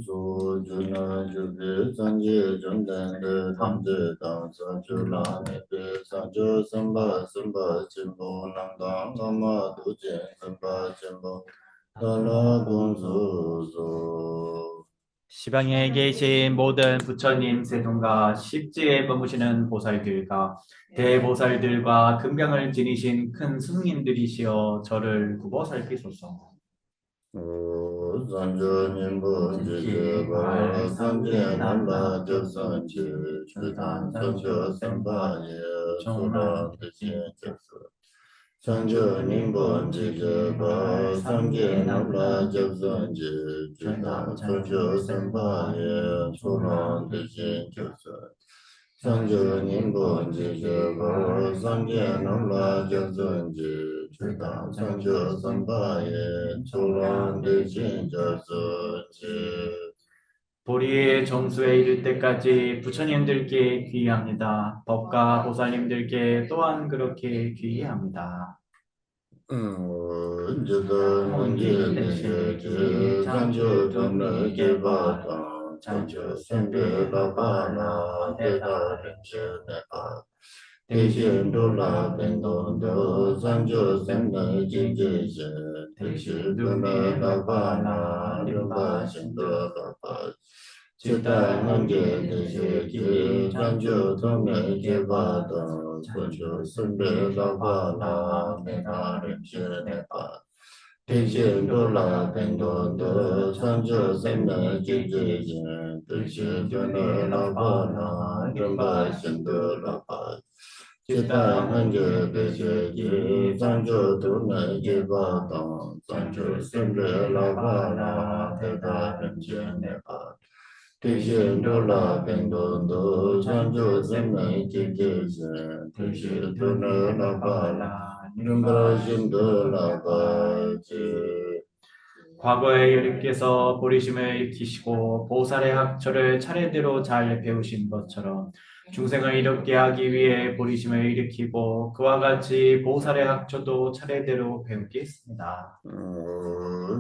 조주나 주비 산지 전된데 담제 당사 줄라네 산조 선바 선바 진보 남당 아마 두제 선바 진보 달라 동소소 시방에 계신 모든 부처님, 세존과 십지에 머무시는 보살들과 대보살들과 금강을 지니신 큰 스승님들이시여 저를 굽어 살피소서. 산조 님보 지제바 산제 남라 접선지 주단 산조 선바예 소라 대신 접선 산조 님보 지제바 산제 남라 접선지 주단 산조 선바예 소라 대신 접선 산조 님보 지제바 산제 남라 접선지 주단 산조 선바예 소라 대신 접선지 보리의 정수에 이를 때까지 부처님들께 귀의합니다. 법과 보살님들께 또한 그렇게 귀의합니다. 저도 문제 대세지 장조 돈을 개발다 장조 선배가 바나 대다 렌체네가 대신 돌라 벤도도 장조 선배 지지지 대신 돈을 바나 림바 신도가 바 지다 문제 대세지 장조 돈을 개발다 장조 선배가 바나 대다 렌체네가 대신 돌라 벤도도 장조 선배 지지지 대신 돈을 바나 림바 신도가 바 지다 문제 대세지 장조 돈을 개발다 장조 선배가 바나 대다 렌체네가 대신 돌라 벤도도 장조 선배 지지지 대신 돈을 바나 림바 신도가 바지 과거에 여리께서 보리심을 익히시고 보살의 학처를 차례대로 잘 배우신 것처럼 중생을 이롭게 하기 위해 보리심을 일으키고 그와 같이 보살의 학처도 차례대로 배우겠습니다.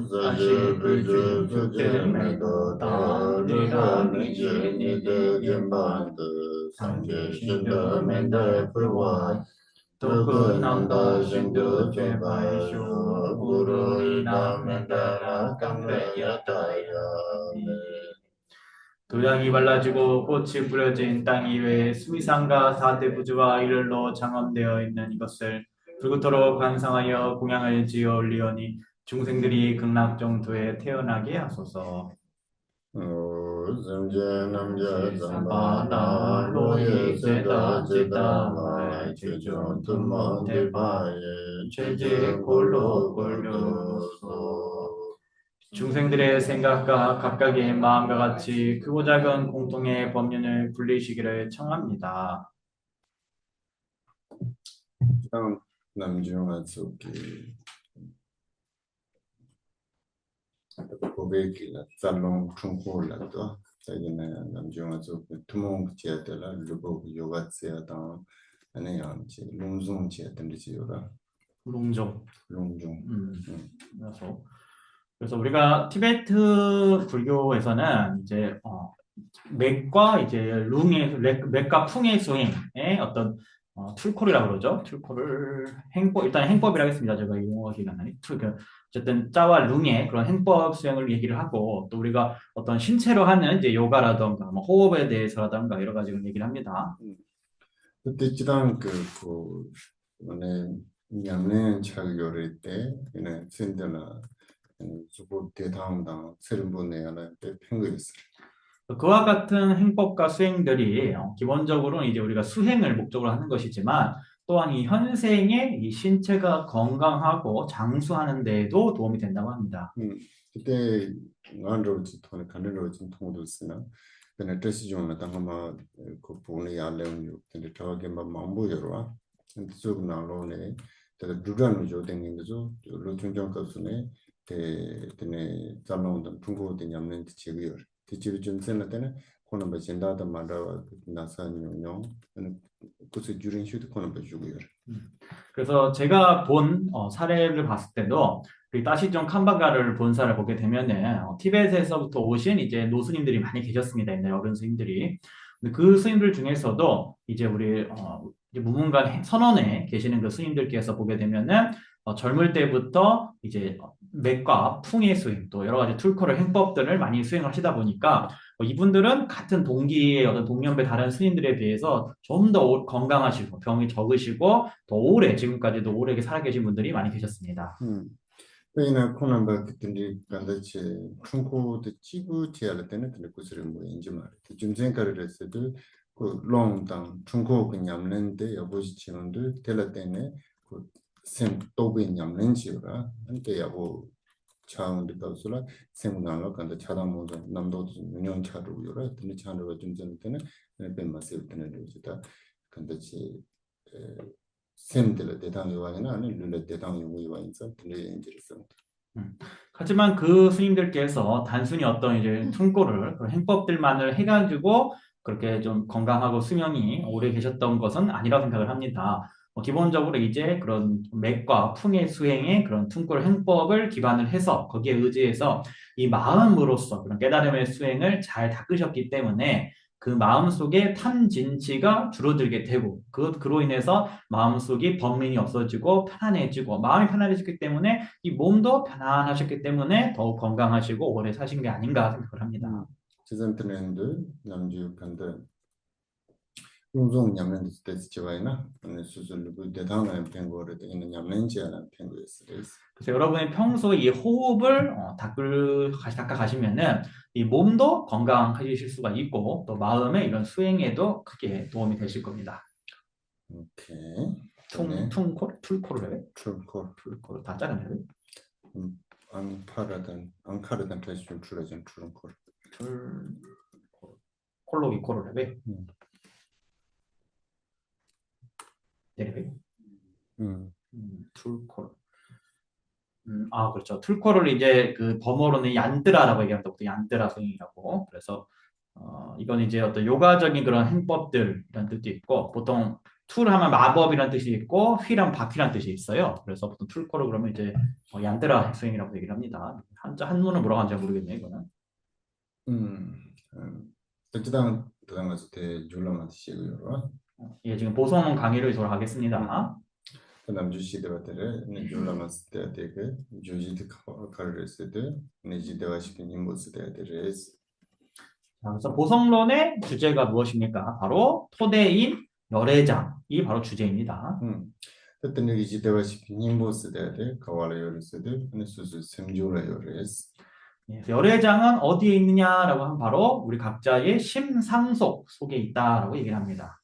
사제 그저 주제매도 다르라 미지니데 gem반드 상제 신도 멘데 불와 도그난다 신도 제바이쇼 구루이다 멘다라 깜레야다야 도량이 발라지고 꽃이 뿌려진 땅 이외에 수미산과 사대부주와 이를로 장엄되어 있는 이것을 불구토록 관상하여 공양을 지어 올리오니 중생들이 극락정토에 태어나게 하소서. zamje namje zambana loye seda jeda chejon tummo debaye cheje 골로 골교소 중생들의 생각과 각각의 마음과 같이 크고 작은 공통의 법륜을 불리시기를 청합니다. 참 남중한 속기 고백이라 살롱 충고라도 자기는 남중한 속기 투몽 지야들라 루보 요가스야다 아니야지 롱종 지야든지 요라 롱종. 롱종 그래서 우리가 티베트 불교에서는 이제 맥과 이제 룽의 맥과 풍의 수행의 어떤 툴콜이라고 그러죠. 툴콜을 행법 일단 행법이라고 했습니다. 제가 이 용어 기억 안 나니. 어쨌든 짜와 룽의 그런 행법 수행을 얘기를 하고 또 우리가 어떤 신체로 하는 이제 요가라던가 뭐 호흡에 대해서라던가 여러 가지를 얘기를 합니다. 그때 지난 그 오늘 냠내 차교를 때 그냥 신들나 수고 대당당 세련본에 하나 팽거였어요. 그와 같은 행법과 수행들이 기본적으로는 이제 우리가 수행을 목적으로 하는 것이지만 또한 이 현생의 이 신체가 건강하고 장수하는 데에도 도움이 된다고 합니다. 그때 안로지 돈에 간로지 통도 쓰나 근데 뜻이 좀 나타나마 그 부분이 알려면 근데 저게 막 망보여라 근데 좀 나로네 제가 두란을 줘 댕긴 거죠 로충정 값으네 때네 잠나온다 중국에 냠는 지역이요 지역이 좀 쓰는 때는 코는 뭐 진다다 말아 나사뇨뇨 그것이 주린 슈트 코는 뭐 주고요 그래서 제가 본 사례를 봤을 때도 우리 따시종 캄바가를 본사를 보게 되면은 티베트에서부터 오신 이제 노스님들이 많이 계셨습니다. 옛날 어른 스님들이. 근데 그 스님들 중에서도 이제 우리 이제 무문관 선원에 계시는 그 스님들께서 보게 되면은 젊을 때부터 이제 맥과 풍의 수행 또 여러 가지 툴코를 행법들을 많이 수행하시다 보니까 이분들은 같은 동기의 어떤 동년배 다른 스님들에 비해서 좀 더 건강하시고 병이 적으시고 더 오래 지금까지도 오래 살아계신 분들이 많이 계셨습니다. 왜냐면 코난바 그들이 간다치 충고도 찌부 지할 때는 근데 그들은 뭐 인지 말이 좀 생각을 했어도 그 롱당 충고 그냥 냈는데 여보시 지원들 될 때는 그샘 또비 냠는 지라 한테 여보 차원도 가서라 세문나로 간다 차당 모두 남도 운영 차로 요라 근데 차로 좀 전에는 뱀마세 때는 이제다 간다치 샘들 대당 요원이나 아니 룰레 대당 요원이서 근데 인지했어. 하지만 그 스님들께서 단순히 어떤 이제 충고를 그런 행법들만을 해가지고 그렇게 좀 건강하고 수명이 오래 계셨던 것은 아니라고 생각을 합니다. 기본적으로 이제 그런 맥과 풍의 수행의 그런 퉁골 행법을 기반을 해서 거기에 의지해서 이 마음으로서 그런 깨달음의 수행을 잘 닦으셨기 때문에 그 마음속에 탐진치가 줄어들게 되고 그로 인해서 마음속이 번민이 없어지고 편안해지고 마음이 편안해졌기 때문에 이 몸도 편안하셨기 때문에 더욱 건강하시고 오래 사신 게 아닌가 생각을 합니다. 지금 트렌드 남주 간다 용종 냠는 데스 지와이나 오늘 수술로 대당한 pen고를 있는 냠는지 않은 pen고였어요. 그래서 여러분이 평소에 이 호흡을 닦아 가시면은 이 몸도 건강해지실 수가 있고 또 마음의 이런 수행에도 크게 도움이 되실 겁니다. 오케이. 툴코를 다 자르네. 앙카르단 다시 좀 줄여준 툴콜. 콜로기 코를 해. 툴콜. 그렇죠. 툴코를 이제 그 범어로는 얀드라라고 얘기합니다. 보통 얀드라 성이라고. 그래서 이건 이제 어떤 요가적인 그런 행법들 이런 뜻도 있고 보통 툴 하면 마법이란 뜻이 있고 휘란 바퀴란 뜻이 있어요. 그래서 보통 툴코를 그러면 이제 얀드라 수행이라고 얘기를 합니다. 한문은 뭐라고 하는지 모르겠네요. 이거는. 어쩌다 들어가서 대 줄라마트 시고요. 예, 지금 보성 강의를 돌아가겠습니다. 남주 시대들의 줄라마스 때그 주지드 카르레스드 네지데와 시킨 인보스 때들의 그래서 보성론의 주제가 무엇입니까? 바로 토대인 열애장이 바로 주제입니다. 어떤 네지데와 시킨 인보스 때들 가와라 요르스드 네수수 샘조라 요르스 열애장은 어디에 있느냐라고 하면 바로 우리 각자의 심상속 속에 있다라고 얘기를 합니다.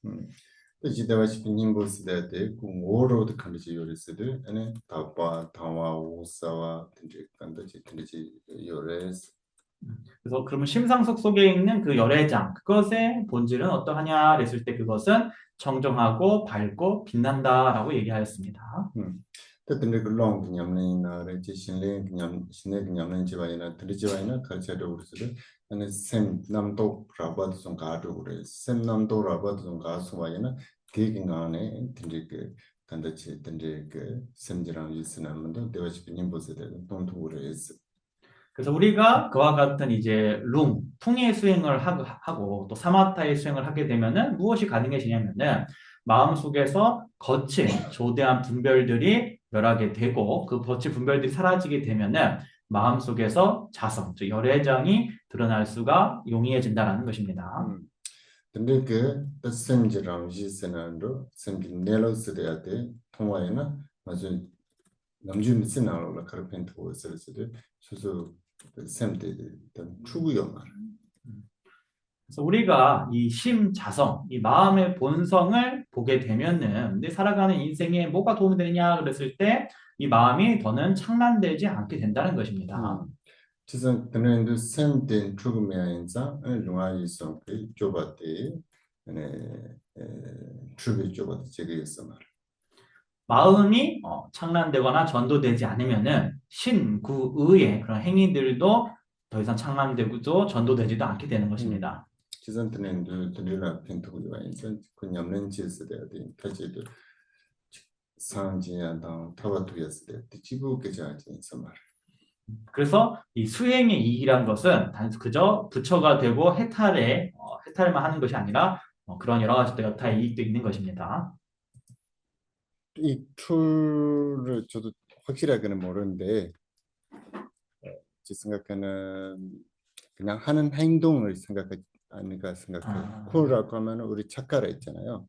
지대와 시킨 인보스 때들 공오로드 칸지 요르스드 아니 다와 오사와 든지 간다지 든지 요르스 그래서 그러면 심상속 속에 있는 그 열애장 그것의 본질은 어떠하냐 했을 때 그것은 청정하고 밝고 빛난다라고 얘기하였습니다. 근데 그 롱 그냥이나 이제 신뢰 그냥 지와이나 들지와이나 칼체도 그래서 아니 샘 남도 라바도 좀 가도 그래 샘 남도 라바도 좀 가수와이나 계획인가네 근데 그 간다치 근데 그 샘지랑 있으나면도 대화시키는 곳에 대한 동토를 했어. 그래서 우리가 그와 같은 이제 풍의 수행을 하고 또 사마타의 수행을 하게 되면은 무엇이 가능해지냐면은 마음속에서 거친 조대한 분별들이 멸하게 되고 그 거친 분별들이 사라지게 되면은 마음속에서 자성, 즉 열애장이 드러날 수가 용이해진다라는 것입니다. 근데 그 샘지랑 있으나도 샘지 내려서 돼야 돼. 통화에나 아주 남주 미스나로 카르펜토 쓰르스도 수수 샘들 추구요 말. 그래서 우리가 이 심자성, 이 마음의 본성을 보게 되면은 내 살아가는 인생에 뭐가 도움이 되느냐 그랬을 때 이 마음이 더는 창란되지 않게 된다는 것입니다. 지금 그는 샘된 추구면서 용화이 속에 좁았대. 추구 좁았대 제기했어 말. 마음이 창란되거나 전도되지 않으면은 신구의의 그런 행위들도 더 이상 창란되고도 전도되지도 않게 되는 것입니다. 지금 드릴라 펜토고가 인선 그냥 렌치스 돼야 돼. 가지도 상지야당 타바투였을 때 지구께서 있어 말. 그래서 이 수행의 이익이란 것은 그저 부처가 되고 해탈만 하는 것이 아니라 그런 여러 가지 또 여타의 이익도 있는 것입니다. 이 툴을 저도 확실하게는 모르는데 제 생각에는 그냥 하는 행동을 아닌가 생각해요. 쿨이라고 하면 우리 차카라 있잖아요.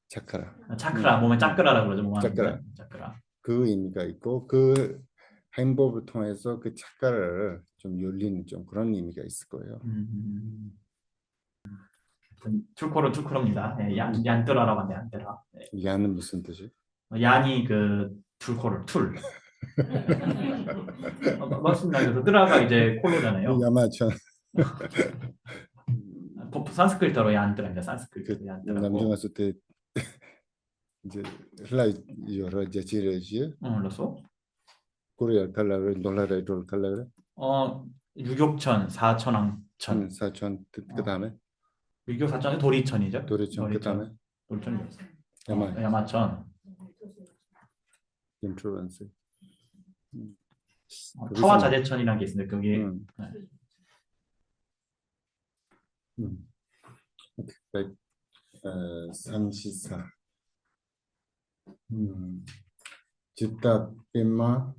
차카라. 차크라, 몸에 차크라라고 그러죠. 몸 차크라. 안에 차크라. 그 의미가 있고 그 행복을 통해서 그 차카라를 좀 열리는 좀 그런 의미가 있을 거예요. 툴코입니다. 네, 얀뜨라라고 하는데 얀뜨라. 네. 야는 무슨 뜻이? 얀이 그 툴코를 툴. 맞습니다. 그래서 뜨라가 이제 콜로잖아요. 야마천. 산스크리트로 얀뜨라입니다. 산스크리트로 얀뜨라고. 남중 왔을 때 이제 흘라이 여러 제치르지. 그래서 코리아 칼라를 놀라라 돌 칼라를. 유격천, 사천왕천. 사천 그다음에 유교 사천은 도리천이죠. 도리천 그다음에 도리천이죠. 야마 야마천. 인트로런스. 타와자재천이라는 게 있습니다. 그게 삼시사. 집다 뺀마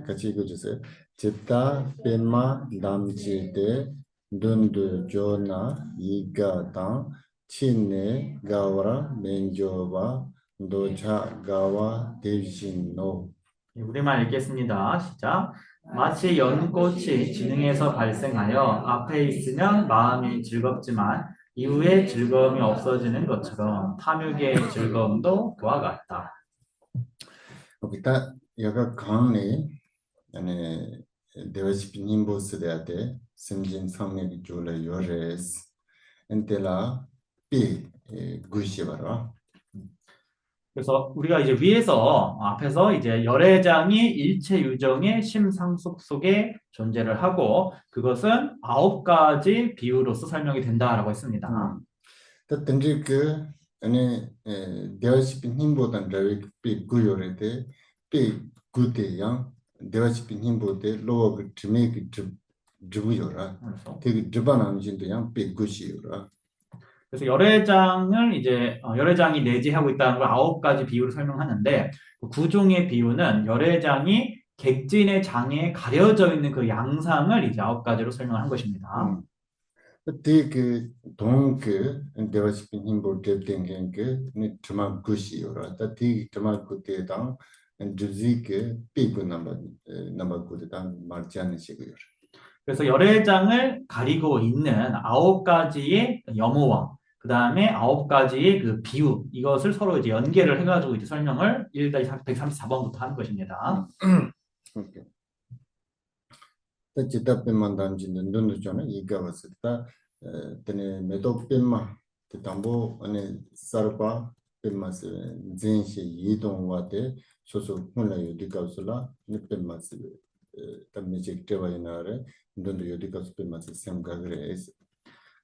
같이 읽어주세요. 집다 뺀마 남지대 눈두 조나 이가당 친내 가와라 멘조와 도차 가와 대신노. 우리말 읽겠습니다. 시작. 마치 연꽃이 지능에서 발생하여 앞에 있으면 마음이 즐겁지만 이후에 즐거움이 없어지는 것처럼 탐욕의 즐거움도 그와 같다. kita yaga kaanne ane devasipin himbos deate simjin samne gi jola yores entela pi gushibara. 그래서 우리가 이제 위에서 앞에서 이제 열애장이 일체 유정의 심상속 속에 존재를 하고 그것은 9가지 비유로서 설명이 된다라고 했습니다. 근데 그 아니 devasipin himbodan ravi pi guyorete pi gute양 devasipin himbote lowa 그 드메 그 드부요라. 되게 드바남진도 양 pi gu시요라. 그래서 열애장이 내재하고 있다는 걸 9가지 비유로 설명하는데 그 9종의 비유는 열애장이 객진의 장에 가려져 있는 그 양상을 이제 9가지로 설명한 것입니다. 그 동그 devasipin himbo deptengen 그 드마 구시요라. 티 드마 구테당 주지게 삐고 넘버 구테당 말지 않는 식이요. 그래서 열애장을 가리고 있는 9가지의 염호와 그 다음에 9가지의 그 비유 이것을 서로 이제 연계를 해가지고 이제 설명을 1-134번부터 하는 것입니다. 오케이. 지답변만 담지는 눈으로는 이가 왔을 때 때는 매도 뺀마 담보 안에 살바 뺀마스 진시 이동와데 소소 혼라요 디가슬라 뺀마스 담미직 대화이나래 눈도 요디가스 뺀마스 샘가그레.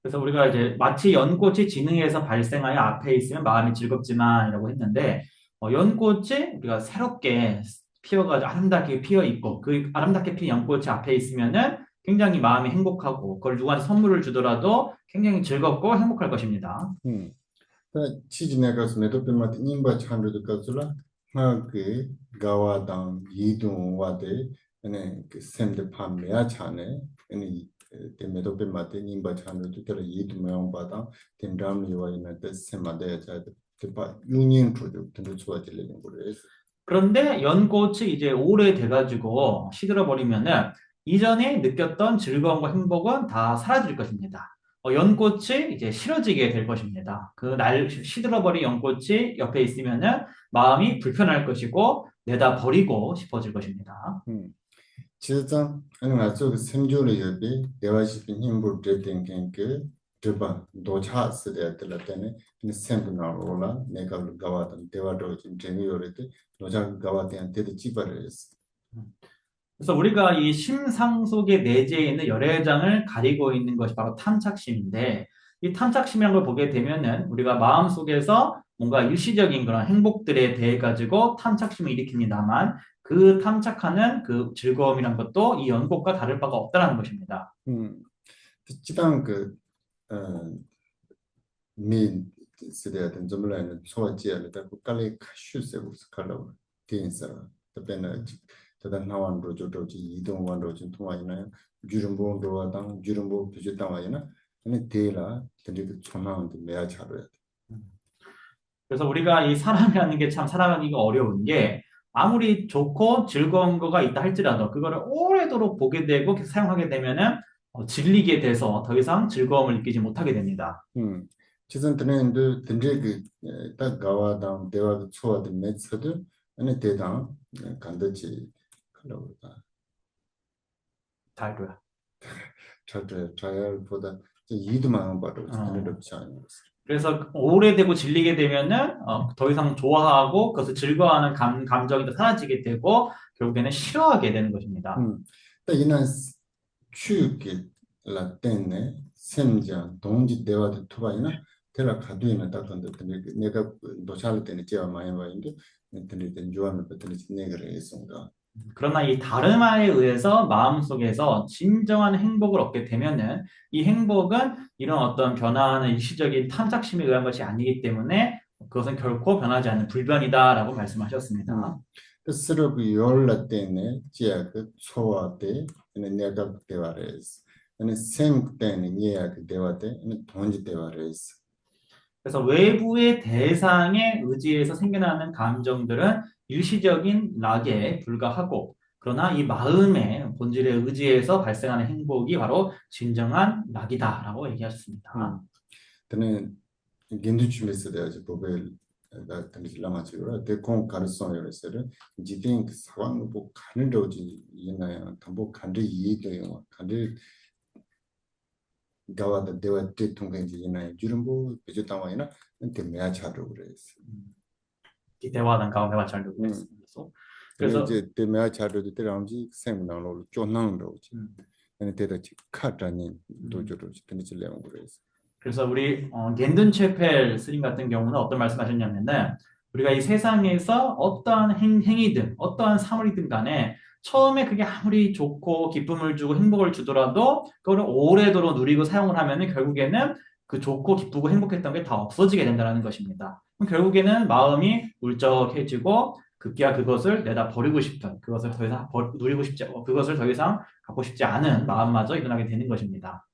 그래서 우리가 이제 마치 연꽃이 지능에서 발생하여 앞에 있으면 마음이 즐겁지만이라고 했는데 연꽃이 우리가 새롭게 피어가지고 아름답게 피어 있고 그 아름답게 피어 연꽃이 앞에 있으면은 굉장히 마음이 행복하고 그걸 누구한테 선물을 주더라도 굉장히 즐겁고 행복할 것입니다. 치즈네 가서 메도페마트 임바 찬르도 가슬라 그 가와당 이동와데 네 그 샘데 판매야 차네 네 메도페마트 임바 찬르도 들 이동명바다 덴담 요와이나데 샘마데 자데 그 유니언 프로젝트도 좋아지려는 거래. 그런데 연꽃이 이제 오래돼가지고 시들어버리면은 이전에 느꼈던 즐거움과 행복은 다 사라질 것입니다. 연꽃이 이제 싫어지게 될 것입니다. 그 시들어버린 연꽃이 옆에 있으면은 마음이 불편할 것이고 내다 버리고 싶어질 것입니다. 진짜 아니면 저 생존의 여비 대화시킨 힘을 드렸던 게 드바 도차 쓰대들 때문에 생존하러라 내가 가와던 대화도 좀 재미요래도 도자 가와한테 집어를 했어. 그래서 우리가 이 심상 속에 내재해 있는 열애장을 가리고 있는 것이 바로 탐착심인데 이 탐착심이라는 걸 보게 되면은 우리가 마음 속에서 뭔가 일시적인 그런 행복들에 대해 가지고 탐착심을 일으킵니다만 그 탐착하는 그 즐거움이란 것도 이 연꽃과 다를 바가 없다는 것입니다. 지방 어, 민 시대든 점라는 소화지야를 그 깔리 카슈세고 스칼라고 디인사 답변은 저단 나완로 저도지 이동완로 좀 통화이나요 주름보로 당 주름보 비슷당하이나 아니 데라 근데 그 전화한테 매야 잘해야 돼. 그래서 우리가 이 사람이라는 게 참 살아가기가 어려운 게 아무리 좋고 즐거운 거가 있다 할지라도 그거를 오래도록 보게 되고 계속 사용하게 되면은 질리게 돼서 더 이상 즐거움을 느끼지 못하게 됩니다. 지선 드네인데 든지 그딱 가와당 대화 초와든 매서도 아니 대당 간다지 그러다 달고요. 저도 저열보다 이두만 봐도 어렵지 않은 것 그래서 오래되고 질리게 되면은 더 이상 좋아하고 그것을 즐거워하는 감정이 더 사라지게 되고 결국에는 싫어하게 되는 것입니다. 이난 추기 라떼네 셈자 동지 대화도 투바이나 테라 가두이나 딱한데 내가 노샬 때는 제가 많이 와인데 근데 좋아하는 것들이 내가 했습니다. 그러나 이 다름화에 의해서 마음속에서 진정한 행복을 얻게 되면은 이 행복은 이런 어떤 변화하는 일시적인 탐착심에 의한 것이 아니기 때문에 그것은 결코 변하지 않는 불변이다라고 말씀하셨습니다. 스스로 그 열라 때문에 제가 그 소화 때 내가 대화를 했어. 셈 때는 얘가 그 대화 때 동지 대화를 했어. 그래서 외부의 대상에 의지해서 생겨나는 감정들은 일시적인 낙에 불과하고 그러나 이 마음의 본질에 의지해서 발생하는 행복이 바로 진정한 낙이다라고 얘기하셨습니다. 저는 겐두춤에서 대하지 법을 나 당시 라마치고라 대콩 가르성을 했어요. 지딩 상황 뭐 간을 오지 있나요? 담보 간을 이해돼요. 간을 가와다 대화 때 통행지 있나요? 주름 뭐 비주 당와이나 근데 매야 차로 그랬어. 이 대화는 가운데 맞춰려고 했습니다. 그래서 그래서 이제 대매야 차로도 때랑지 세미나로 쫓는 거지. 근데 대다치 카타니 도저로 근데 질려고 그랬어. 그래서 우리 겐든 체펠 스님 같은 경우는 어떤 말씀하셨냐면은 우리가 이 세상에서 어떠한 행위든 어떠한 사물이든 간에 처음에 그게 아무리 좋고 기쁨을 주고 행복을 주더라도 그거를 오래도록 누리고 사용을 하면은 결국에는 그 좋고 기쁘고 행복했던 게 다 없어지게 된다는 것입니다. 그럼 결국에는 마음이 울적해지고 급기야 그것을 내다 버리고 싶은 그것을 더 이상 누리고 싶지 그것을 더 이상 갖고 싶지 않은 마음마저 일어나게 되는 것입니다.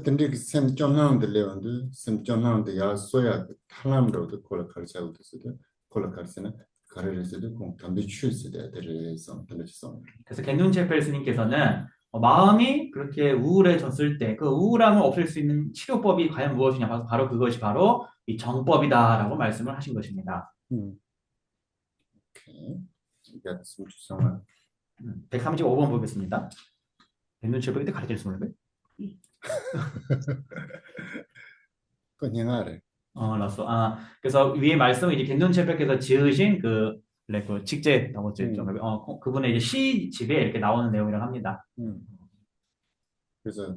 근데 그 샘점나는데 레온도 샘점나는데 야 소야 하나로도 콜라 카르차고 됐어도 콜라 카르세나 가르르스도 공 담비 추스 대들에서 들으셨어. 그래서 겐둔 체펠 스님께서는 마음이 그렇게 우울해졌을 때 그 우울함을 없앨 수 있는 치료법이 과연 무엇이냐 바로 그것이 바로 이 정법이다라고 말씀을 하신 것입니다. 오케이. 이게 좀 주성아. 135번 보겠습니다. 겐둔 체펠이 가르칠 수 있는 그냥하래. 라서 그래서 위에 말씀은 이제 겐둔 체펠께서 지으신 그 직제라고 그분의 이제 시집에 이렇게 나오는 내용이라고 합니다. 그래서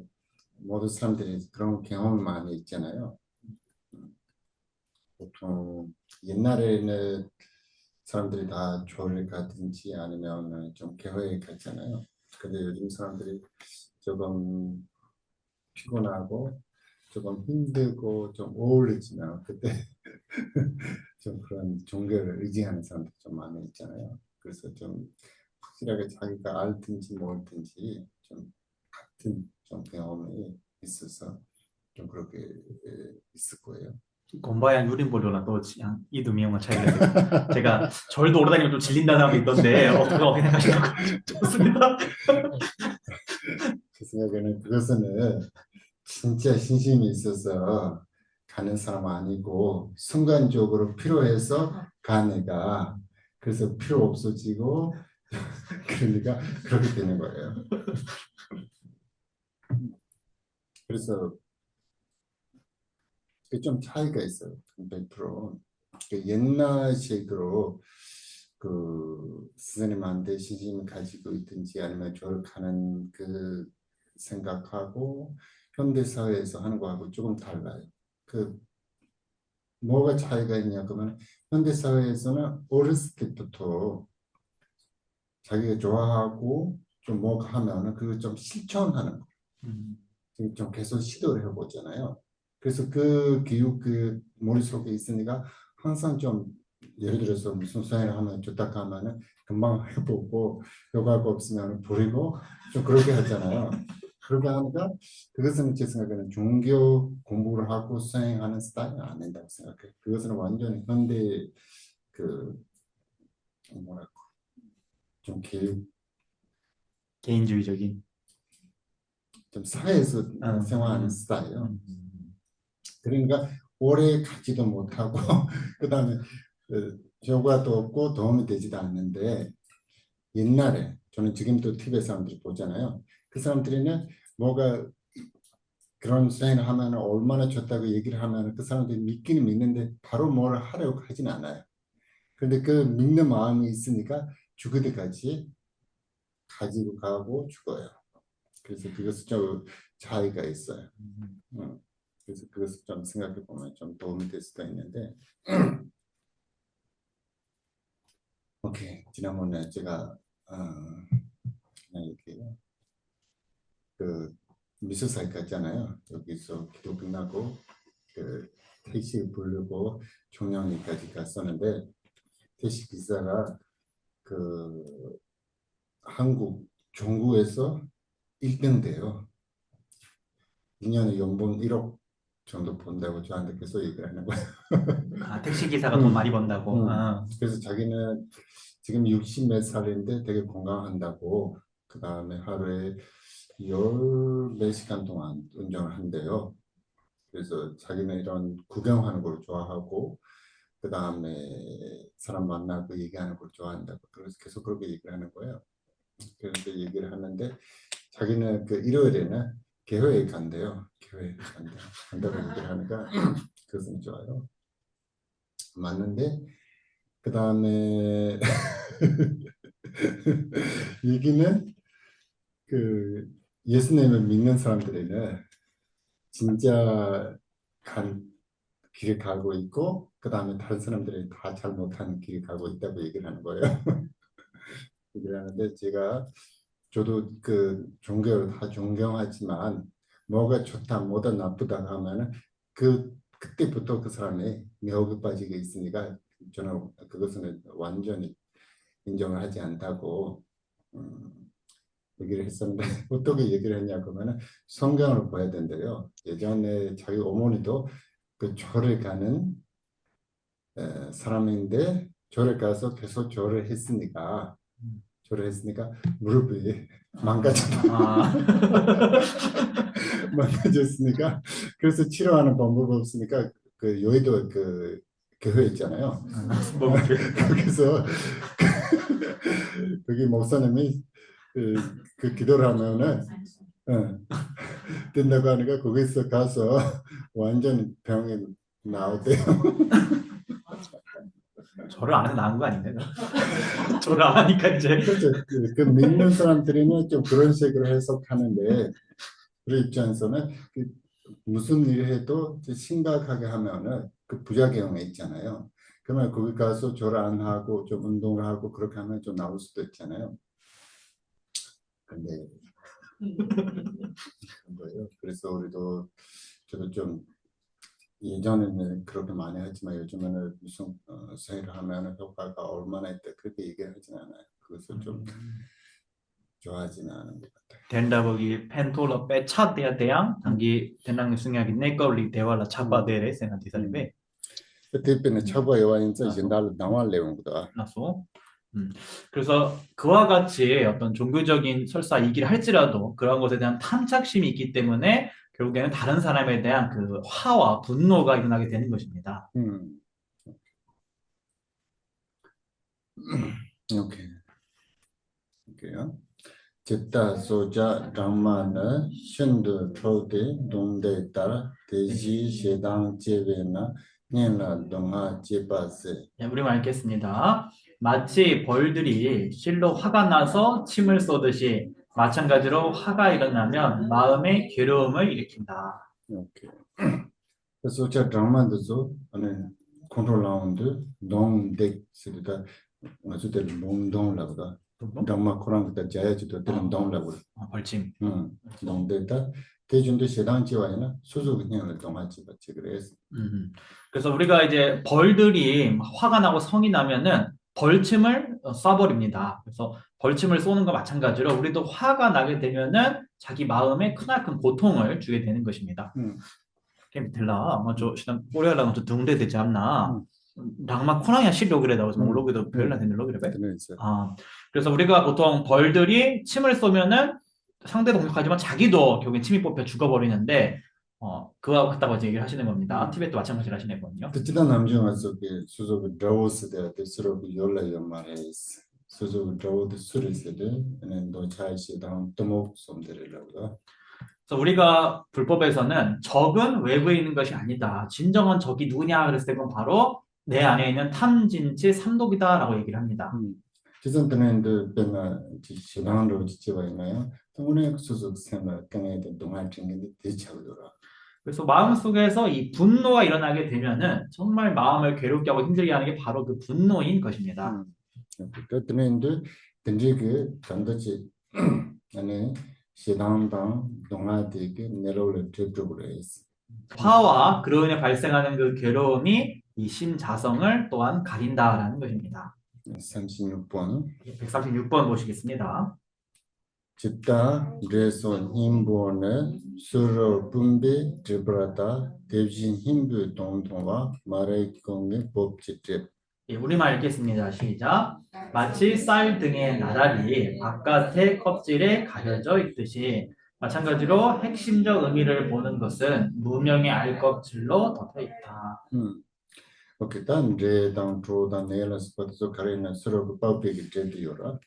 모든 사람들이 그런 경험을 많이 있잖아요. 보통 옛날에는 사람들이 다 졸리 가든지 아니면 좀 개화에 갔잖아요. 근데 요즘 사람들이 조금 피곤하고 조금 힘들고 좀 우울해지면 그때 좀 그런 종교를 의지하는 사람들이 좀 많이 있잖아요. 그래서 좀 확실하게 자기가 알든지 모르든지 좀 같은 좀 경험이 있어서 좀 그렇게 있을 거예요. 곰바야 누린보려나 또 이두미용과 차이가 제가 절도 오래 다니면 좀 질린다는 사람이 있던데 그거 어떻게 생각하시나요? 좋습니다. 제 생각에는 그것은 진짜 신심이 있어서 가는 사람 아니고 순간적으로 필요해서 간 애가 그래서 필요 없어지고 그러니까 그렇게 되는 거예요. 그래서 좀 차이가 있어요. 100%. 그 옛날식으로 그 스님한테 신심을 가지고 있든지 아니면 교육하는 그 생각하고 현대 사회에서 하는 거하고 조금 달라요. 그 뭐가 차이가 있냐 그러면 현대 사회에서는 어렸을 때부터 자기가 좋아하고 좀 뭐가 하면은 그걸 좀 실천하는 거. 음, 지금 좀 계속 시도를 해보잖아요. 그래서 그 교육 그 머릿속에 있으니까 항상 좀 예를 들어서 무슨 수행을 하면 좋다 하면은 금방 해보고 요구할 거 없으면 버리고 좀 그렇게 하잖아요. 그렇게 하니까 그것은 제 생각에는 종교 공부를 하고 수행하는 스타일은 안 된다고 생각해요. 그것은 완전히 현대 그 뭐랄까 좀 교육 개인주의적인. 좀 사회에서 생활하는 음, 스타일이에요. 음, 그러니까 오래 가지도 못하고 그다음에 효과도 없고 도움이 되지도 않는데 옛날에 저는 지금도 TV에 사람들이 보잖아요. 그 사람들이는 뭐가 그런 수행을 하면 얼마나 좋다고 얘기를 하면 그 사람들이 믿기는 믿는데 바로 뭘 하려고 하진 않아요. 그런데 그 믿는 마음이 있으니까 죽을 때까지 가지고 가고 죽어요. 그래서 그것은 좀 차이가 있어요. 음. 그래서 그것을 좀 생각해 보면 좀 도움이 될 수도 있는데 오케이. 지난번에 제가 그냥 이렇게 그 미술사에 갔잖아요. 여기서 기도 끝나고 그 택시 부르고 종영리까지 갔었는데 택시 기사가 그 한국 종구에서 1등 돼요. 2년에 연봉 1억 정도 번다고 저한테 계속 얘기를 하는 거예요. 아, 택시 기사가 돈 많이 음, 번다고. 그래서 자기는 지금 60 몇 살인데 되게 건강한다고 그 다음에 하루에 열 몇 시간 동안 운전을 한대요. 그래서 자기는 이런 구경하는 걸 좋아하고 그 다음에 사람 만나고 얘기하는 걸 좋아한다고 그래서 계속 그렇게 얘기를 하는 거예요. 그래서 얘기를 하는데 자기는 그 일요일에는 교회에 간대요. 교회에 간다고 얘기를 하니까 그것은 좋아요. 맞는데 그 다음에 얘기는 그 예수님을 믿는 사람들에는 진짜 간 길을 가고 있고 그 다음에 다른 사람들이 다 잘못하는 길을 가고 있다고 얘기를 하는 거예요. 얘기를 하는데 제가 저도 그 종교를 다 존경하지만 뭐가 좋다 뭐가 나쁘다 하면은 그때부터 그 사람이 미혹에 빠지게 있으니까 저는 그것은 완전히 인정을 하지 않다고 얘기를 했었는데 어떻게 얘기를 했냐고 하면은 성경을 봐야 된대요. 예전에 자기 어머니도 그 절을 가는 사람인데 절에 가서 계속 절을 했으니까 무릎이 망가져 아, 망가졌으니까 그래서 치료하는 방법이 없으니까 그 여의도 그 교회 있잖아요. 목욕. 거기서 거기 목사님이 그 기도를 하면은 어, 된다고 하니까 거기서 가서 완전 병이 나오대요. 저를 안 해서 나은 거 아닌데? 저를 안 하니까 이제. 그렇죠. 그 믿는 사람들이는 좀 그런 식으로 해석하는데 우리 입장에서는 그 무슨 일을 해도 이제 심각하게 하면은 그 부작용이 있잖아요. 그러면 거기 가서 절 안 하고 좀 운동을 하고 그렇게 하면 좀 나올 수도 있잖아요. 근데 그런 거예요. 그래서 우리도 저도 좀 예전에는 그렇게 많이 했지만 요즘에는 무슨 세일을 하면 효과가 얼마나 있다 그렇게 얘기하진 않아요. 그것을 좀 좋아하지는 않은 것 같아요. 된다 거기 펜토러 빼차 대야 대양 단기 대낭 승약이 내거리 대화라 차바데레 세나 음. 디사리베 그때는 처부에 와 있는 이제 나서 날 나와려는 거다. 나서 음. 그래서 그와 같이 어떤 종교적인 설사 이기를 할지라도 그런 것에 대한 탐착심이 있기 때문에 결국에는 다른 사람에 대한 그 화와 분노가 일어나게 되는 것입니다. 음. 오케이. 오케이요. 제타 소자 담마는 신도 초대 동대에 따라 대지 세당 제베나 년라 동아 제바세. 네, 우리말 읽겠습니다. 마치 벌들이 실로 화가 나서 침을 쏘듯이 마찬가지로 화가 일어나면 마음의 괴로움을 일으킨다. 오케이. 그래서 저 드라마도 아니 컨트롤 라운드 동덱 시리다 아주 될 몽동라고다 드라마 코랑 그 자야지도 되는 동라고 벌침. 동덱다 대중도 세당지와이나 수수 그냥을 동하지 같이 그래서 그래서 우리가 이제 벌들이 화가 나고 성이 나면은 벌침을 쏴버립니다. 그래서 벌침을 쏘는 거 마찬가지로 우리도 화가 나게 되면은 자기 마음에 크나큰 고통을 주게 되는 것입니다. Cái thì là mà chỗ chúng ta là một trung đề thì chạm na 당막 코랑이야 실로 그래 나와서 모르게도 별로 되는 로 그래 아 그래서 우리가 보통 벌들이 침을 쏘면은 상대도 공격하지만 자기도 결국엔 침이 뽑혀 죽어버리는데 그와 같다고 이제 얘기를 하시는 겁니다. 티벳도 마찬가지로 하시는 거거든요. 듣지다 남중아 속에 수족을 드라우스데 스스로 열라 연말에스 수족을 드라우드 수리스데 너 차이시당 또목 솜데라고다. 그래서 우리가 불법에서는 적은 외부에 있는 것이 아니다. 진정한 적이 누구냐 그랬을 때 그건 바로 내 안에 있는 탐진치 삼독이다라고 얘기를 합니다. 지선들은 배나 지방으로 지지가 있나요? 동문의 수속 생활 경에도 동안 챙기는 대처더라. 그래서 마음속에서 이 분노가 일어나게 되면은 정말 마음을 괴롭게 하고 힘들게 하는 게 바로 그 분노인 것입니다. 그때는 근데 그 전도지 아니 시당당 동아되게 내려올 쪽으로 했어. 화와 그로 인해 발생하는 그 괴로움이 이 심자성을 또한 가린다라는 것입니다. 36번 136번 보시겠습니다. 집다 그래서 힘보는 서로 분배 제브라다 대신 힘부 동동과 말의 공의 법칙 예, 우리말 읽겠습니다. 시작. 마치 쌀 등의 나달이 바깥의 껍질에 가려져 있듯이 마찬가지로 핵심적 의미를 보는 것은 무명의 알껍질로 덮여 있다. 오케이, 단 제당 조단 내려서 받아서 가리는 서로 법칙이 되디요라.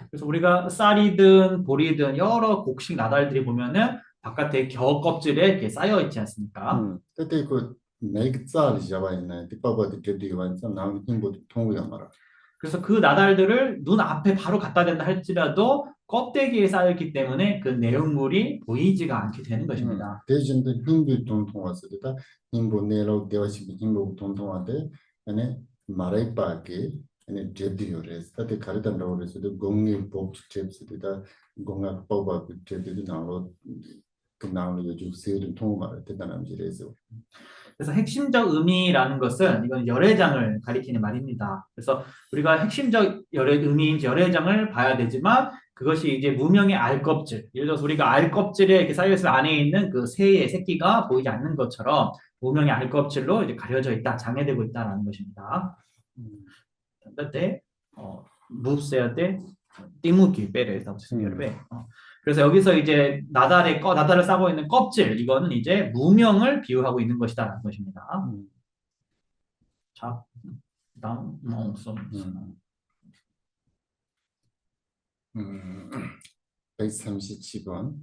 그래서 우리가 쌀이든 보리든 여러 곡식 나달들이 보면은 바깥에 겨 껍질에 이렇게 쌓여 있지 않습니까? 그때 그 내가 쌀이 잡아 있네. 뒷바바디 되디가 완전 나온 힘보다 통우야 말아. 그래서 그 나달들을 눈 앞에 바로 갖다 댄다 할지라도 껍데기에 쌓였기 때문에 그 내용물이 보이지가 않게 되는 것입니다. 대신도 힘부 동통화서 되다. 힘보 내로 되어시기 힘보 동통화돼. 아니 말의 밖에 아니 제디요레스. 그때 가르단다고 그래서도 공의 법칙 잽스다. 공학 법과 제디도 나로 그 나오는 요즘 세율은 통화를 대단한 지레서. 그래서 핵심적 의미라는 것은 이건 열애장을 가리키는 말입니다. 그래서 우리가 핵심적 의미인지 열애장을 봐야 되지만 그것이 이제 무명의 알껍질, 예를 들어서 우리가 알껍질에 이렇게 쌓여있으면 안에 있는 그 새의 새끼가 보이지 않는 것처럼 무명의 알껍질로 이제 가려져 있다, 장애되고 있다라는 것입니다. 그때 무스야 때 띠무기 빼를 그래서 여기서 이제 나달을 싸고 있는 껍질, 이거는 이제 무명을 비유하고 있는 것이다라는 것입니다. 자, 다음 137번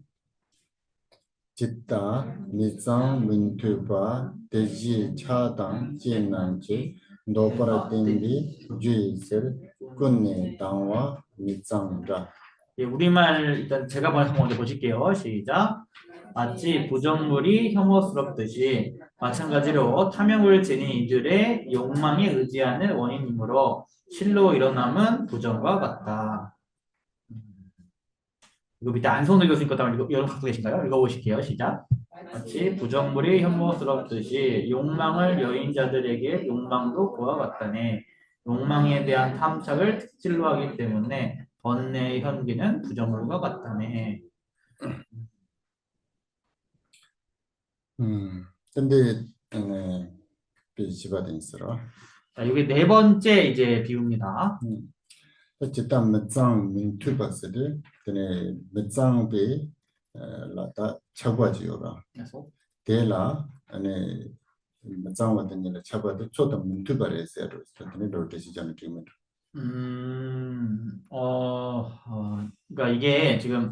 짓다 미장 문투바 대지 차당 진난지 노바라땡비 주의셀 군내 당와 미장자. 예, 우리말 일단 제가 먼저 보실게요. 시작. 마치 부정물이 혐오스럽듯이 마찬가지로 탐욕을 지닌 이들의 욕망에 의지하는 원인이므로 실로 일어남은 부정과 같다. 이거 밑에 안성도 교수님 것도 여러분 갖고 계신가요? 읽어보실게요. 시작. 마치 부정물이 혐오스럽듯이 욕망을 여인 자들에게 욕망도 그와 같다네. 욕망에 대한 탐착을 특질로 하기 때문에 번뇌의 현기는 부정물과 같다네. 근데 비지바된 있어라. 자, 이게 네 번째 이제 비유입니다. 어쨌든 몇장 민투바스들 근데 몇장비 라다 차과지요라. 대라 아니 몇장 같은 일 차과도 초도 민투바레서 근데 로테시잖아 지금. 그러니까 이게 지금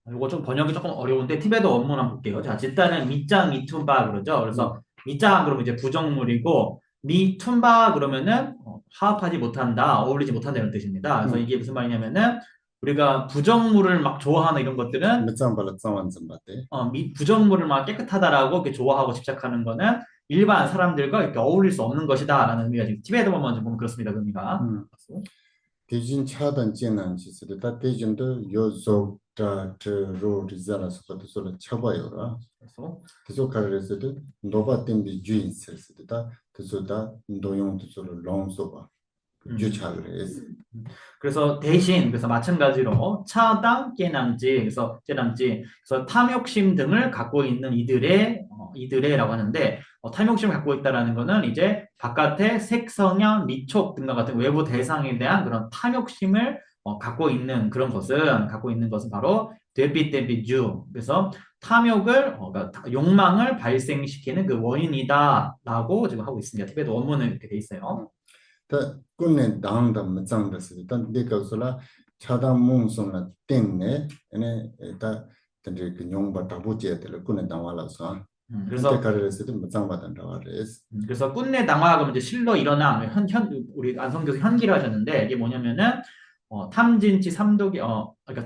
이거 좀 번역이 조금 어려운데 티베트 원문 한번 볼게요. 자, 일단은 미짱 미툰바 그러죠. 그래서 미짱 그러면 이제 부정물이고 미툰바 그러면은 화합하지 못한다, 어울리지 못한다 이런 뜻입니다. 그래서 이게 무슨 말이냐면은 우리가 부정물을 막 좋아하는 이런 것들은 몇장 발랐장 완전 맞대. 부정물을 막 깨끗하다라고 이렇게 좋아하고 집착하는 거는 일반 사람들과 이렇게 어울릴 수 없는 것이다라는 의미가 지금 티베트 원문 보면 그렇습니다. 그 의미가. 대진 차단 제난 지스를 다 대진도 요속다 트로 리자라서 것도 쳐봐요라. 그래서 그래서 가르스도 노바템비 주인스를 다 그래서다 노용도 서로 롱소바 주차를 했어. 그래서 대신 그래서 마찬가지로 차당 깨남지 그래서 깨남지 그래서 탐욕심 등을 갖고 있는 이들의라고 하는데 탐욕심을 갖고 있다라는 거는 이제 바깥의 색성향 미촉 등과 같은 외부 대상에 대한 그런 탐욕심을 갖고 있는 것은 바로 데비데비주 그래서 탐욕을 그러니까 욕망을 발생시키는 그 원인이다라고 지금 하고 있습니다. 티베트 원문은 이렇게 돼 있어요. 다 군네 당다 맞장다스 단 데가서라 차단 몽송나 땡네 에네 다 근데 그 용바 다부지에들 군네 당와라서 그래서 가르스도 맞장받는다 말이스. 그래서 꾼내 당화가 이제 실로 일어나 우리 안성교수 현기를 하셨는데 이게 뭐냐면은 탐진치 삼독이 그러니까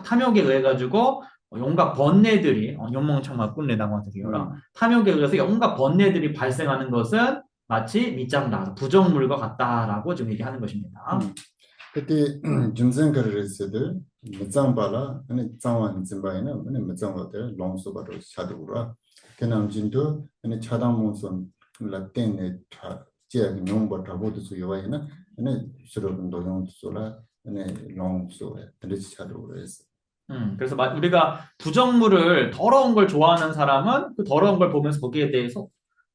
탐욕에 의해 가지고 온갖 번뇌들이 용몽청마 꾼내 당화들이라 탐욕에 의해서 온갖 번뇌들이 발생하는 것은 마치 밑장다 부정물과 같다라고 지금 얘기하는 것입니다. 그때 준생 가르스도 맞장발라 아니 장완 진바이나 아니 맞장어들 롱소바로 차도라 그남진도 아니 차단 몽송 라텐네 제가 용바 다보도 요와이나 아니 서로는 노용소라 아니 롱소에 드리치 차도로 했어. 그래서 우리가 부정물을 더러운 걸 좋아하는 사람은 그 더러운 걸 보면서 거기에 대해서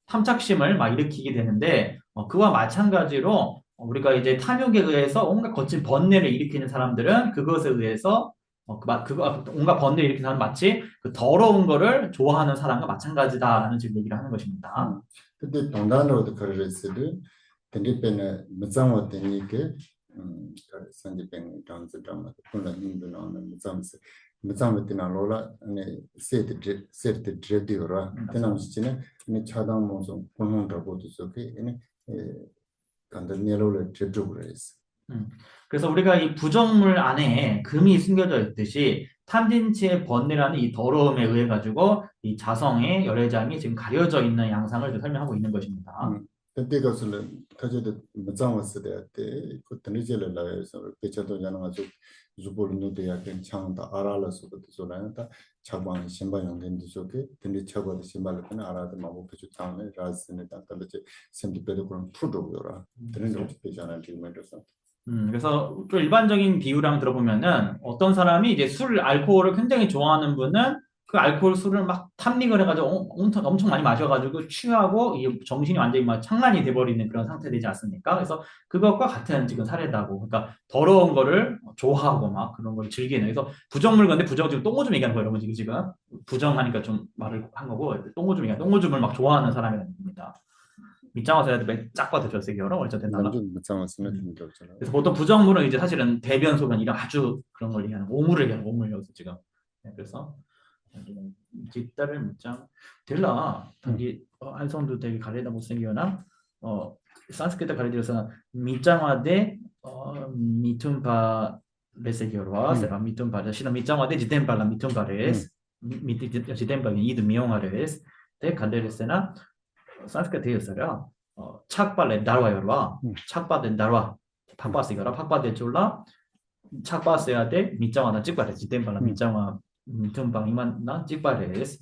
탐착심을 막 일으키게 되는데 그와 마찬가지로 우리가 이제 탐욕에 의해서 온갖 거친 번뇌를 일으키는 사람들은 그것에 의해서 온갖 번뇌를 일으키는 사람 마치 그 더러운 거를 좋아하는 사람과 마찬가지다라는 지금 얘기를 하는 것입니다. 근데 동단으로도 그랬을 근데 배는 무장어 되니까 산지뱅 단지 드라마 그런 힘들어하는 무장스 무장부터나 로라 아니 세트 드레디오라 그나무시네 이 차단 모습 공헌하고도 속에 이 간단히로를 드레드고레스. 그래서 우리가 이 부정물 안에 금이 숨겨져 있듯이 탐진치의 번뇌라는 이 더러움에 의해 가지고 이 자성의 열애장이 지금 가려져 있는 양상을 설명하고 있는 것입니다. 그때 가서는 가져도 무장왔을 때 그때 이제 라에서 배쳐도 자는 아주 주볼노도 약간 창다 알아라서부터 소라다 차방 신발 연결도 저게 근데 차고도 신발을 그냥 알아도 마법 배주 다음에 라스는 딱딱하게 샘디베도 그런 푸드고라 드는 거 되잖아 지금에서. 그래서 좀 일반적인 비유랑 들어보면은 어떤 사람이 이제 알코올을 굉장히 좋아하는 분은 그 알코올 술을 막 탐닉을 해가지고 엄청 많이 마셔가지고 취하고 이 정신이 완전히 막 창란이 돼버리는 그런 상태 되지 않습니까? 그래서 그것과 같은 지금 사례다고. 그러니까 더러운 거를 좋아하고 막 그런 걸 즐기는. 그래서 부정물 건데 부정 지금 똥오줌 얘기하는 거예요, 여러분 지금 부정하니까 좀 말을 한 거고 똥오줌을 막 좋아하는 사람이라는 겁니다. 밑장와서 해야 돼. 짝과 대표세기 여러 월자 된다. 그래서 보통 부정물은 이제 사실은 대변, 소변 이런 아주 그런 걸 얘기하는 오물을 얘기하는 오물 여기서 지금. 그래서 뒷다를 밑장 될라. 단기 안성도 되게 가리다 못생기거나 산스크리트 가리들어서 밑장화대 미툼바 레세기어와 세라 미툼바 시나 밑장화대 지템발라 미툼바레스 지템발이 이드 미용하레스 대 간데레스나 산스크리트 되었어요. 착발레 달와요라 착바된 달와 팍바스이거라 팍바데 졸라 착바스야 돼 밑장화나 찍바레 지템발라 밑장화 미tum방 이만 찍바레스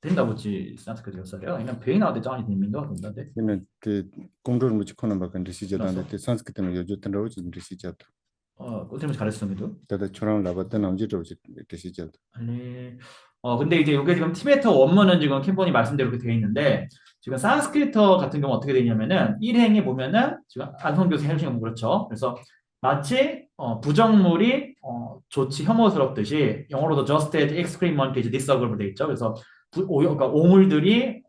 된다 보지 산스크리트 되었어요. 그냥 베이나데 짱이 민도가 된다데. 그러면 그 공부를 무지 코는 바간 리시저단데 산스크리트는 요즘으로 좀 리시저도. 어떻게 잘했습니다. 다들 저랑 라바트 남지로 리시저도. 아니 근데 이제 이게 지금 티베트 원문은 지금 캠본이 말씀대로 그렇게 되어 있는데 지금 산스크리트 같은 경우 어떻게 되냐면은 1행에 보면은 지금 안성 교수 해주신 거 그렇죠. 그래서 마치 부정물이 좋지 혐오스럽듯이 영어로도 just as excrement is disagreeable 돼 있죠. 그래서 그러니까 오물들이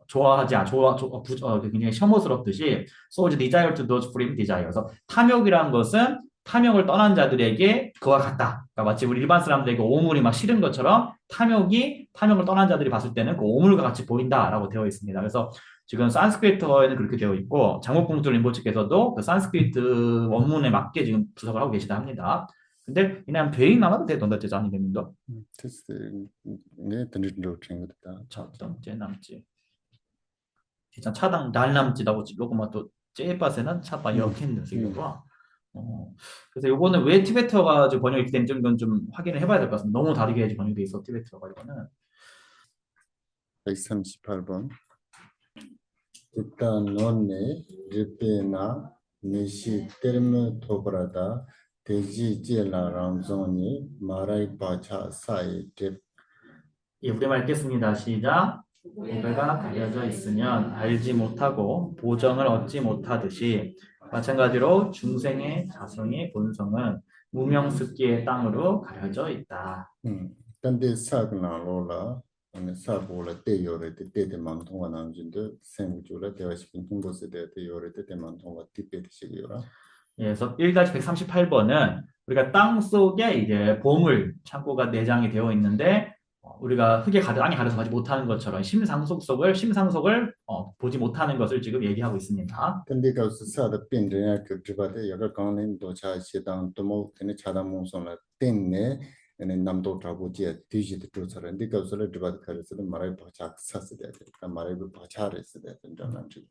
굉장히 혐오스럽듯이 so is desire to those free desire. 그래서 탐욕이라는 것은 탐욕을 떠난 자들에게 그와 같다. 그러니까 마치 우리 일반 사람들에게 오물이 막 싫은 것처럼 탐욕을 떠난 자들이 봤을 때는 그 오물과 같이 보인다라고 되어 있습니다. 그래서 지금 산스크리트어에는 그렇게 되어 있고 장목봉투 림보측에서도 그 산스크리트 원문에 맞게 지금 분석을 하고 계시다 합니다. 근데 그냥 베이 나가도 되던데 제자니 됩니다. 테스트 네 드니로 챙겼다. 자, 어떤 제 남지. 일단 차당 날남지다고 로고마 또 제빠세는 차바 음. 이렇게 있는 식이구나. 그래서 요거는 왜 티베트어가 지금 번역이 된지 좀 확인을 해봐야 될 것 같습니다. 너무 다르게 번역돼 있어 티베트어가 이거는. 138번. 일단 너네 리페나 미시 테르무 토브라다 대지 제라 람존이 마라이 바차 사이 텝. 예, 우리말 읽겠습니다. 시작. 보배가 가려져 있으면 알지 못하고 보정을 얻지 못하듯이 마찬가지로 중생의 자성의 본성은 무명습기의 땅으로 가려져 있다. 근데 사그나로라 사고라 때요레 때때 만통과 남진도 생주라 대화시킨 통보세 대때 요레 때때 만통과 티페트식이요라. 그래서 1-138번은 우리가 땅 속에 이제 보물 창고가 내장이 되어 있는데 우리가 땅에 가려서 가지 못하는 것처럼 심상속을 보지 못하는 것을 지금 얘기하고 있습니다. 근데 가서 사다 빈드야 그 드바데 여가 강는 도차 시당 도모 되네 차다몽선라 땡네 ene namdo trabu je tiji de trusara ndi ka sole debate kare se marai bacha sas de ka marai bu bacha res de 된다는 지.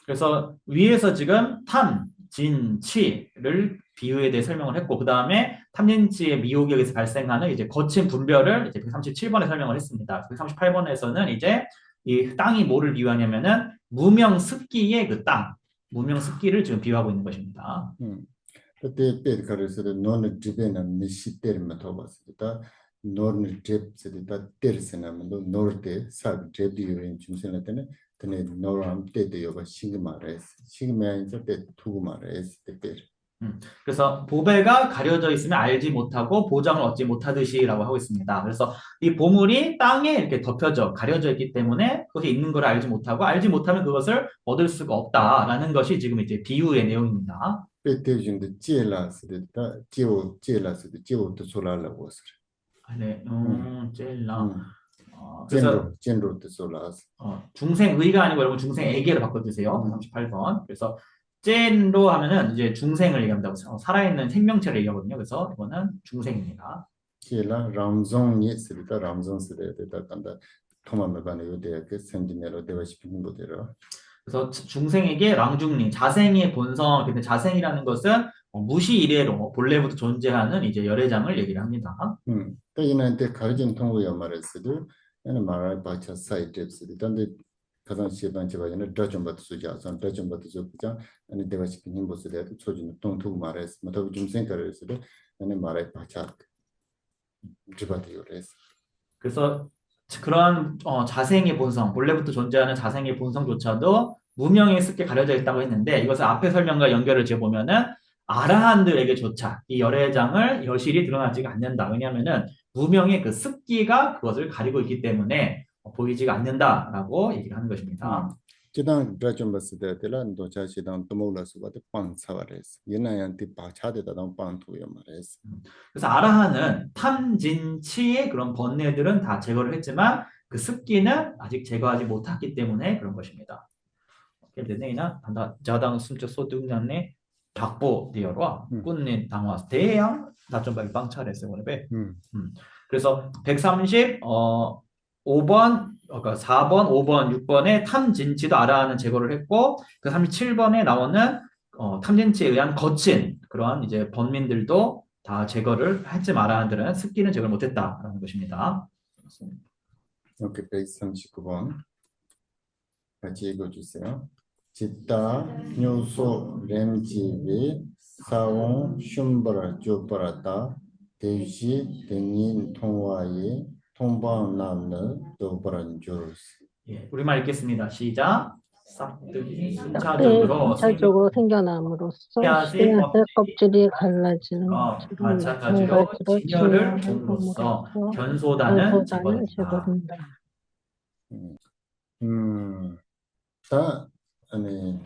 그래서 위에서 지금 탐, 진, 치를 비유에 대해 설명을 했고 그 다음에 탐진치의 미호기에서 발생하는 이제 거친 분별을 이제 137번에 설명을 했습니다. 138번에서는 이제 이 땅이 뭐를 비유하냐면은 무명 습기의 그 땅, 무명 습기를 지금 비유하고 있는 것입니다. 그때 때 그래서 너는 집에는 미시 때문에 더 봤다. 너는 집 세다 때르세나면도 노르테 사 제비유인 중심을 때는 근데 너랑 때때 요가 신경말에서 신경면서 때 두고 말에서 때. 그래서 보배가 가려져 있으면 알지 못하고 보장을 얻지 못하듯이라고 하고 있습니다. 그래서 이 보물이 땅에 이렇게 덮여져 가려져 있기 때문에 거기 있는 걸 알지 못하고 알지 못하면 그것을 얻을 수가 없다라는 것이 지금 이제 비유의 내용입니다. 때때중도 제라스다 제오도 소라라고 했어. 네, 젤라. 그래서 젠로도 소라스. 중생의가 아니고 여러분 중생에게로 바꿔주세요. 38번. 그래서 젠로 하면은 이제 중생을 얘기합니다. 살아있는 생명체를 얘기하거든요. 그래서 이거는 중생입니다. 제라 람존이 쓰다 람존 쓰다 간다. 토마메바네 요데 그 센디네로 대화시키는 거대로. 그래서 중생에게 랑중리, 자생의 본성, 근데 자생이라는 것은 무시 이래로 본래부터 존재하는 이제 열애장을 얘기를 합니다. 또 이는데 가르진 통구야 말했어도 얘는 말할 바차 사이트스 근데 가장 시반 제바는 더좀부터 수자선 더좀부터 수자 아니 대화시키는 모습에 초진 통투 말했어. 뭐 좀 생각을 했어도 얘는 말할 바차 드바디오레스. 그래서 그런 자생의 본성, 본래부터 존재하는 자생의 본성조차도 무명의 습기에 가려져 있다고 했는데 이것을 앞에 설명과 연결을 지어보면은 아라한들에게조차 이 열애장을 여실히 드러나지가 않는다. 왜냐하면은 무명의 그 습기가 그것을 가리고 있기 때문에 보이지가 않는다라고 얘기를 하는 것입니다. 지당 드라좀버스 데텔라 도차 시당 도모라스 바데 판사바레스 얘나한테 바차데다 당 판투요 말레스. 그래서 아라한은 탐진치의 그런 번뇌들은 다 제거를 했지만 그 습기는 아직 제거하지 못했기 때문에 그런 것입니다. 그래서 자당 숨적 소득량의 박보 디어와 꾼린 당화 대양 다좀 방차례스 원에 그래서 135번 그러니까 4번, 5번, 6번에 탐진치도 아라하는 제거를 했고 그 37번에 나오는 탐진치에 의한 거친 그러한 이제 번민들도 다 제거를 했지만 아라한들은 습기는 제거를 못했다라는 것입니다. 오케이, 139번 같이 읽어주세요. 지타 뇨소 렘지비 사원 슌버라 쪼버라다 대시 대인 통화에 통방남을 도버란 줄스. 예, 우리말 읽겠습니다. 시작. 싹들이 순차적으로 생겨남으로써 씨앗의 껍질이 갈라지는 마찬가지로 진열을 봄으로써 견소단은 제거된다. 다 아니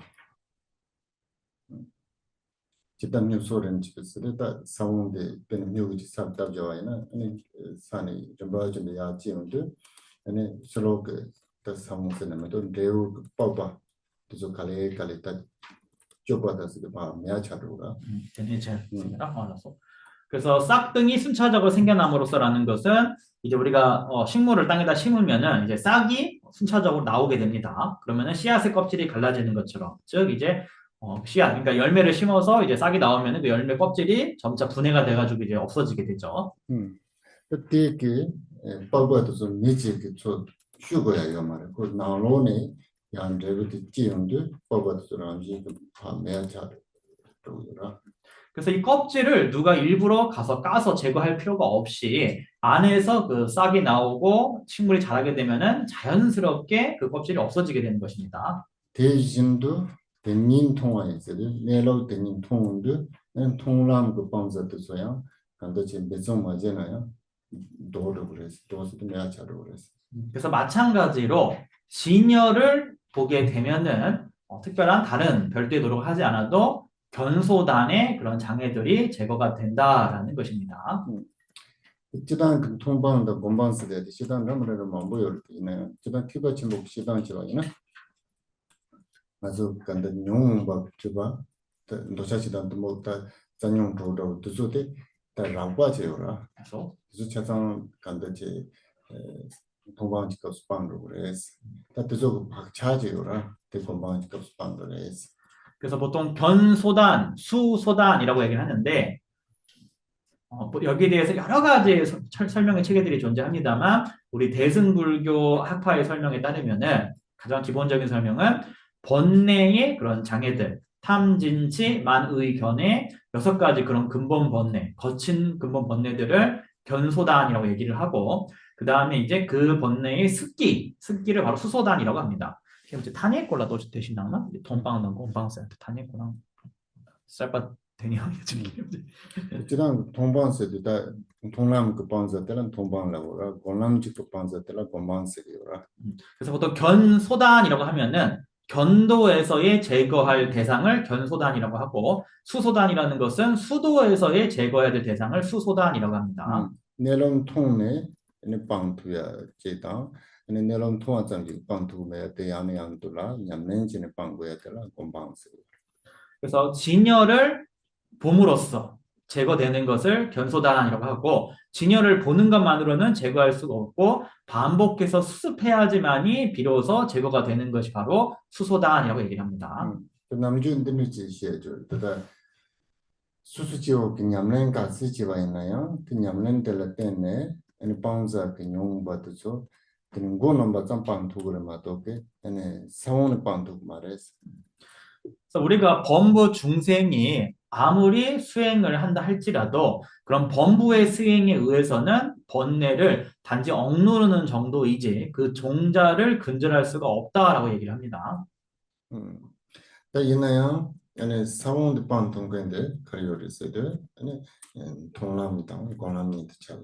지단 뉴스를 집에서다 사원데 เป็น묘지 sab답자와이나 아니 산이 좀 봐주면 야지는데 아니 슬로그 더 사원스는 레오 빠빠 그래서 갈레다 좁아다서 봐 매차로가 알았어. 그래서 싹등이 순차적으로 생겨남으로써라는 것은 이제 우리가 식물을 땅에다 심으면은 이제 싹이 순차적으로 나오게 됩니다. 그러면은 씨앗의 껍질이 갈라지는 것처럼, 즉 이제 씨앗, 그러니까 열매를 심어서 이제 싹이 나오면은 그 열매 껍질이 점차 분해가 돼가지고 이제 없어지게 되죠. 그때기 빠바도 좀 미지게 저 휴거야 이거 말이야. 그 나로네 양제부터 지용도 빠바도 좀 안지 그 매야 잘 그러더라. 그래서 이 껍질을 누가 일부러 가서 까서 제거할 필요가 없이 안에서 그 싹이 나오고 식물이 자라게 되면은 자연스럽게 그 껍질이 없어지게 되는 것입니다. 대신도 대님 통화에서도 내로 대님 통운도 통람 그 방자도 소야 간도 지금 배송 맞잖아요. 도로 그래서 도스도 매야 잘 그래서. 그래서 마찬가지로 진열을 보게 되면은 특별한 다른 별도의 노력을 하지 않아도 견소단의 그런 장애들이 제거가 된다라는 것입니다. 지단 그 통방도 공방스대 시단 넘으로 만보여 있네. 지단 큐바 침복 시단 지와이나. 맞아 간다 용바 주바 도샤시단도 뭐다 전용 도로 두조데 다 라과제요라. 그래서 주차장 간다지 동방지급 스판으로 그래서 다 두조 박차제요라. 대공방지급 스판으로 그래서 그래서 보통 견소단, 수소단이라고 얘기를 하는데 뭐 여기에 대해서 여러 가지 설명의 체계들이 존재합니다만 우리 대승불교 학파의 설명에 따르면은 가장 기본적인 설명은 번뇌의 그런 장애들, 탐진치, 만의견의 6가지 그런 근본 번뇌, 거친 근본 번뇌들을 견소단이라고 얘기를 하고 그 다음에 이제 그 번뇌의 습기를 바로 수소단이라고 합니다. 이제 타니에콜라 또 대신 나오나? 돈방은 곰방스한테 타니에콜라 쌀밥 되냐? 지단 동방세도 다 동남 그 방자 때는 동방라고라 공남직 그 방자 때는 공방세리요라. 그래서 보통 견소단이라고 하면은 견도에서의 제거할 대상을 견소단이라고 하고 수소단이라는 것은 수도에서의 제거해야 될 대상을 수소단이라고 합니다. 내론 통내 네 방투야 제다 네 내론 통화장지 방투매 대안에 안돌라 냠nen지네 방고야 되라 공방세. 그래서 진열을 봄으로써 제거되는 것을 견소단이라고 하고 진열을 보는 것만으로는 제거할 수가 없고 반복해서 수습해야지만이 비로소 제거가 되는 것이 바로 수소단이라고 얘기를 합니다. 그 남주인들이 지시해줘. 그다 수수지오 그 냠nen가 쓰지와 있나요? 그 냠nen들 때문에 아니 방자 그 용받죠. 그는 고놈바 짬빵 두고를 마도게 아니 사원의 빵 말했어. 그래서 우리가 범부 중생이 아무리 수행을 한다 할지라도 그런 범부의 수행에 의해서는 번뇌를 단지 억누르는 정도이지 그 종자를 근절할 수가 없다라고 얘기를 합니다. 다 있나요? 아니 사원의 빵 동근데 그리어리스들 아니 동남이다 공남이다 차요.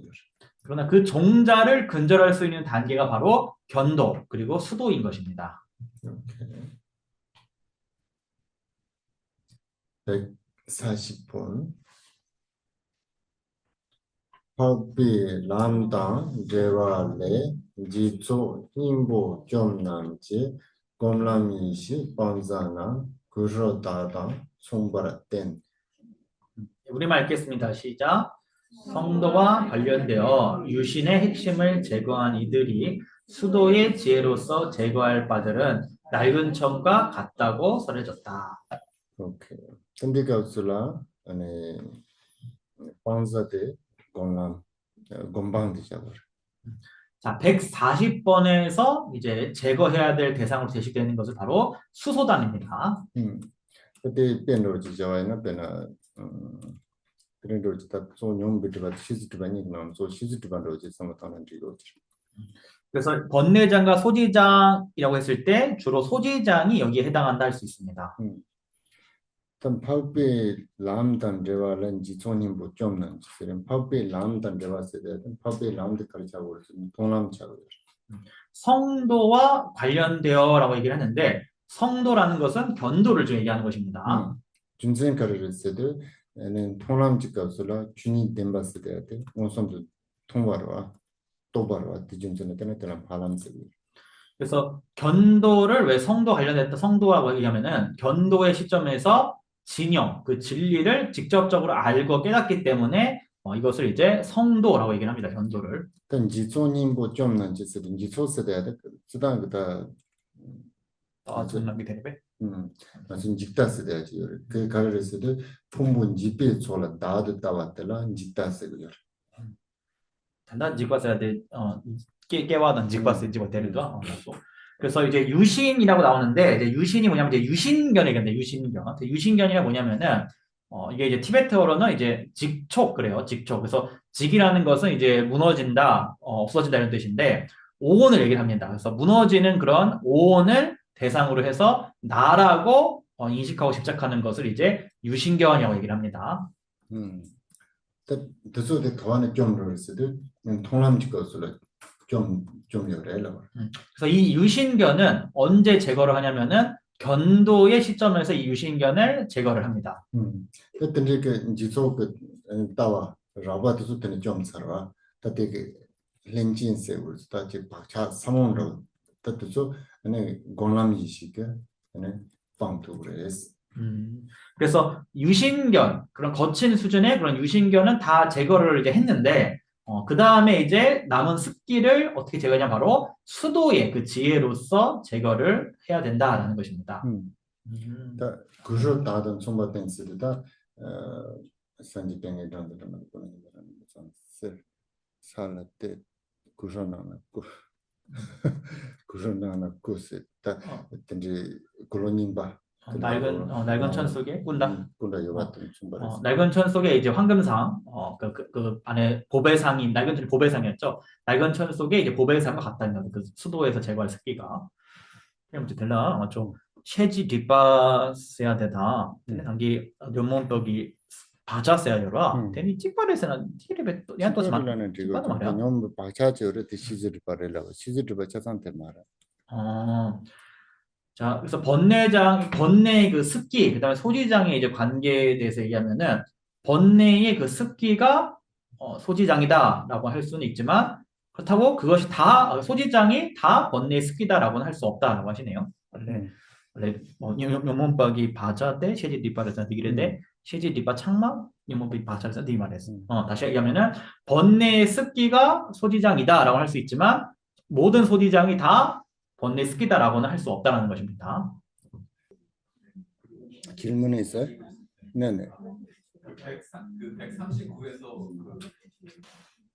그러나 그 종자를 근절할 수 있는 단계가 바로 견도 그리고 수도인 것입니다. 이렇게 140분 허비 람다 제와레 지초 힘보 좀남지 곰람이시 번자나 그러다다 송바라텐. 우리말 읽겠습니다. 시작. 성도와 관련되어 유신의 핵심을 제거한 이들이 수도의 지혜로서 제거할 바들은 낡은 천과 같다고 설해졌다. 오케이. 근데 가슬라 아니 번자데 곰람 곰방디자버. 자, 140번에서 이제 제거해야 될 대상으로 제시되는 것은 바로 수소단입니다. 그때 변로지 저와이나 변아 그래도 딱 소용 비트가 시즈트반이 나면 소 시즈트반로지 상관하는 지로지. 그래서 번뇌장과 소지장이라고 했을 때 주로 소지장이 여기에 해당한다 할 수 있습니다. 단 파베 람단 데발은 지촌님 못 좀는 지금 파베 람단 데발세 되는 파베 람드 가르쳐고 있는 동남차로. 성도와 관련되어라고 얘기를 하는데 성도라는 것은 견도를 좀 얘기하는 것입니다. 준생 가르쳤을 때는 동남지가서라 준이 덴바스 돼야 돼. 원성도 통과로와 또바로와 뒤준전에 때는 바람색이. 그래서 견도를 왜 성도 관련했다 성도라고 얘기하면은 견도의 시점에서 진영, 그 진리를 직접적으로 알고 깨닫기 때문에 이것을 이제 성도라고 얘기를 합니다. 견도를. 그 지촌님 못 좀는 짓을 지초세 돼야 돼. 수단 그다 전남기 대립에. 무슨 직다스 돼야지. 그 가르스도 풍분 집에 졸라 다도 따왔더라 직다스 그죠. 단단 직과서야 돼. 깨와던 직과서 직과 대립도. 그래서 이제 유신이라고 나오는데 이제 유신이 뭐냐면 이제 유신견이겠네. 유신견. 유신견이가 뭐냐면은 이게 이제 티베트어로는 이제 직촉 그래요. 직촉. 그래서 직이라는 것은 이제 무너진다, 없어진다 이런 뜻인데 오온을 얘기를 합니다. 그래서 무너지는 그런 오온을 대상으로 해서 나라고 인식하고 집착하는 것을 이제 유신견이라고 얘기를 합니다. 대소대 더안에 좀 넣었어도 통남직 것으로 좀 열애라. 그래서 이 유신견은 언제 제거를 하냐면은 견도의 시점에서 이 유신견을 제거를 합니다. 그때 그 지속 그 따와 라바도 때는 좀 살아. 그때 그 렌진세 우리가 지 박차 삼원로 그때도 아니 공람이시게 아니 방도 그래서 그래서 유신견 그런 거친 수준의 그런 유신견은 다 제거를 이제 했는데 그 다음에 이제 남은 습기를 어떻게 제거하냐 바로 수도의 그 지혜로서 제거를 해야 된다라는 것입니다. 그저 다른 sombaten스다 산지병에 단다는 거는 살때 구조나나 구세 다 이제 콜로님바 낡은 천 속에 꾼다. 꾼다 요같은 춤바레스. 낡은 천 속에 이제 황금상, 그 안에 보배상이 낡은 천이 보배상이었죠. 낡은 천 속에 이제 보배상과 같다는 그 수도에서 제거할 습기가. 그럼 이제 될라 좀 셰지 뒷바스야 되다. 근데 단기 연못벽이 바자스야 열어. 대니 찍바레스는 티레베 또 야또 스마트라는 지금 너무 바자지어를 시즈를 바래라고 시즈를 바자산테 말아. 자, 그래서 번뇌의 그 습기, 그 다음에 소지장의 이제 관계에 대해서 얘기하면은, 번뇌의 그 습기가, 소지장이다라고 할 수는 있지만, 그렇다고 그것이 소지장이 다 번뇌의 습기다라고는 할 수 없다라고 하시네요. 원래, 영문박이 바자대, 셰지 뒷바르자 디기레데, 셰지 뒷바 창마, 영문박이 바자르자 디 말했어. 다시 얘기하면은, 번뇌의 습기가 소지장이다라고 할 수 있지만, 모든 소지장이 다 번뇌 습기다라고는 할 수 없다는 것입니다. 질문이 있어요? 네네. 그 139에서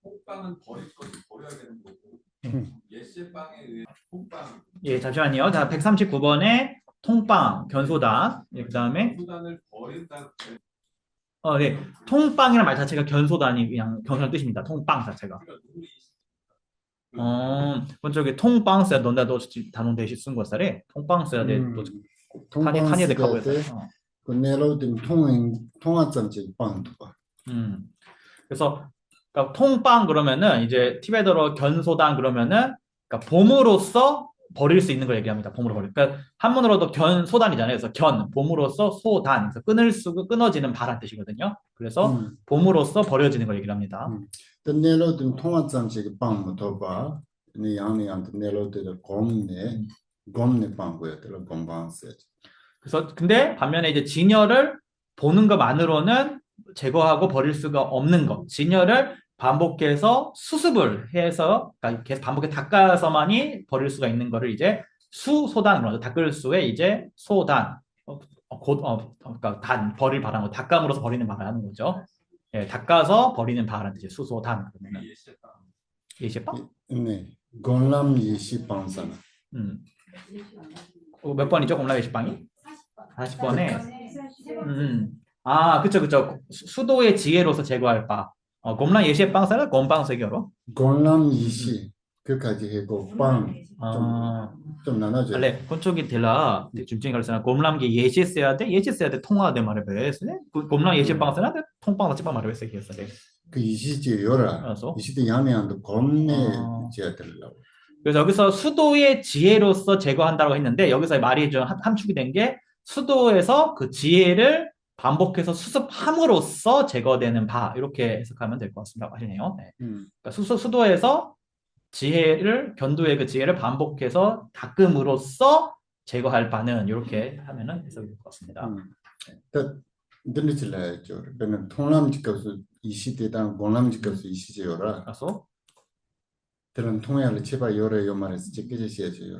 폭방은 버릴 것을 버려야 되는 거고 예시방에 의해 폭방. 예, 잠시만요. 자, 139번에 통빵, 견소단. 예, 그 다음에 소단을 버린다. 네. 통빵이라는 말 자체가 견소단이 그냥 견소단 뜻입니다. 통빵 자체가. 그쪽에 통빵 써야 넌다 너 단원 대신 쓴 것살에 통빵 써야 돼. 또 칸예데 가보였어. 그 내로든 통화점지 빵도 봐. 그래서 그러니까 통빵 그러면은 이제 티베트어로 견소단 그러면은 그러니까 봄으로써 버릴 수 있는 걸 얘기합니다. 봄으로 버릴. 그러니까 한문으로도 견소단이잖아요. 그래서 봄으로써 소단. 그래서 끊어지는 바란 뜻이거든요. 그래서 봄으로써 버려지는 걸 얘기를 합니다. 내로든 통화점지 빵부터 봐. 네 양이한테 내로든 곰네 빵고였더라. 곰방세. 그래서 근데 반면에 이제 진열을 보는 것만으로는 제거하고 버릴 수가 없는 것. 진열을 반복해서 수습을 해서 그러니까 계속 반복해 닦아서만이 버릴 수가 있는 거를 이제 수소단, 닦을 수에 이제 소단, 그러니까 버릴 바라는 거, 닦음으로써 버리는 바라는 거죠. 예, 닦아서 버리는 바라는 뜻이 수소단. 그러면은 예시빵? 네, 곰람 예시빵sana. 몇 번이죠, 곰람 예시빵이? 40번에. 그쵸. 수도의 지혜로서 제거할 바. 곰람 예시의 빵사가 곰빵 세계로. 곰람 예시 그까지 해고 빵 좀 나눠줘. 원래 그쪽이 될라 중증 갈서나 곰람게 예시 써야 돼. 예시 써야 돼. 통화된 말을 배웠네. 곰람 예시 빵사나 통빵 같이 빵 말을 배웠어. 그 이시지 요라. 이시도 야매한도 곰네 제들라고. 그래서 여기서 수도의 지혜로서 제거한다고 했는데 여기서 말이 좀 함축이 된 게 수도에서 그 지혜를 반복해서 수습함으로써 제거되는 바 이렇게 해석하면 될 것 같습니다. 하시네요. 네. 그러니까 수도에서 견도의 그 지혜를 반복해서 닦음으로써 제거할 바는 이렇게 하면은 해석이 될 것 같습니다. 들리실래요? 저는 통남직급수 이 시대당 공남직급수 이 시제요라. 그래서 들은 통해를 제발 요래 요 말에서 제껴주셔야죠.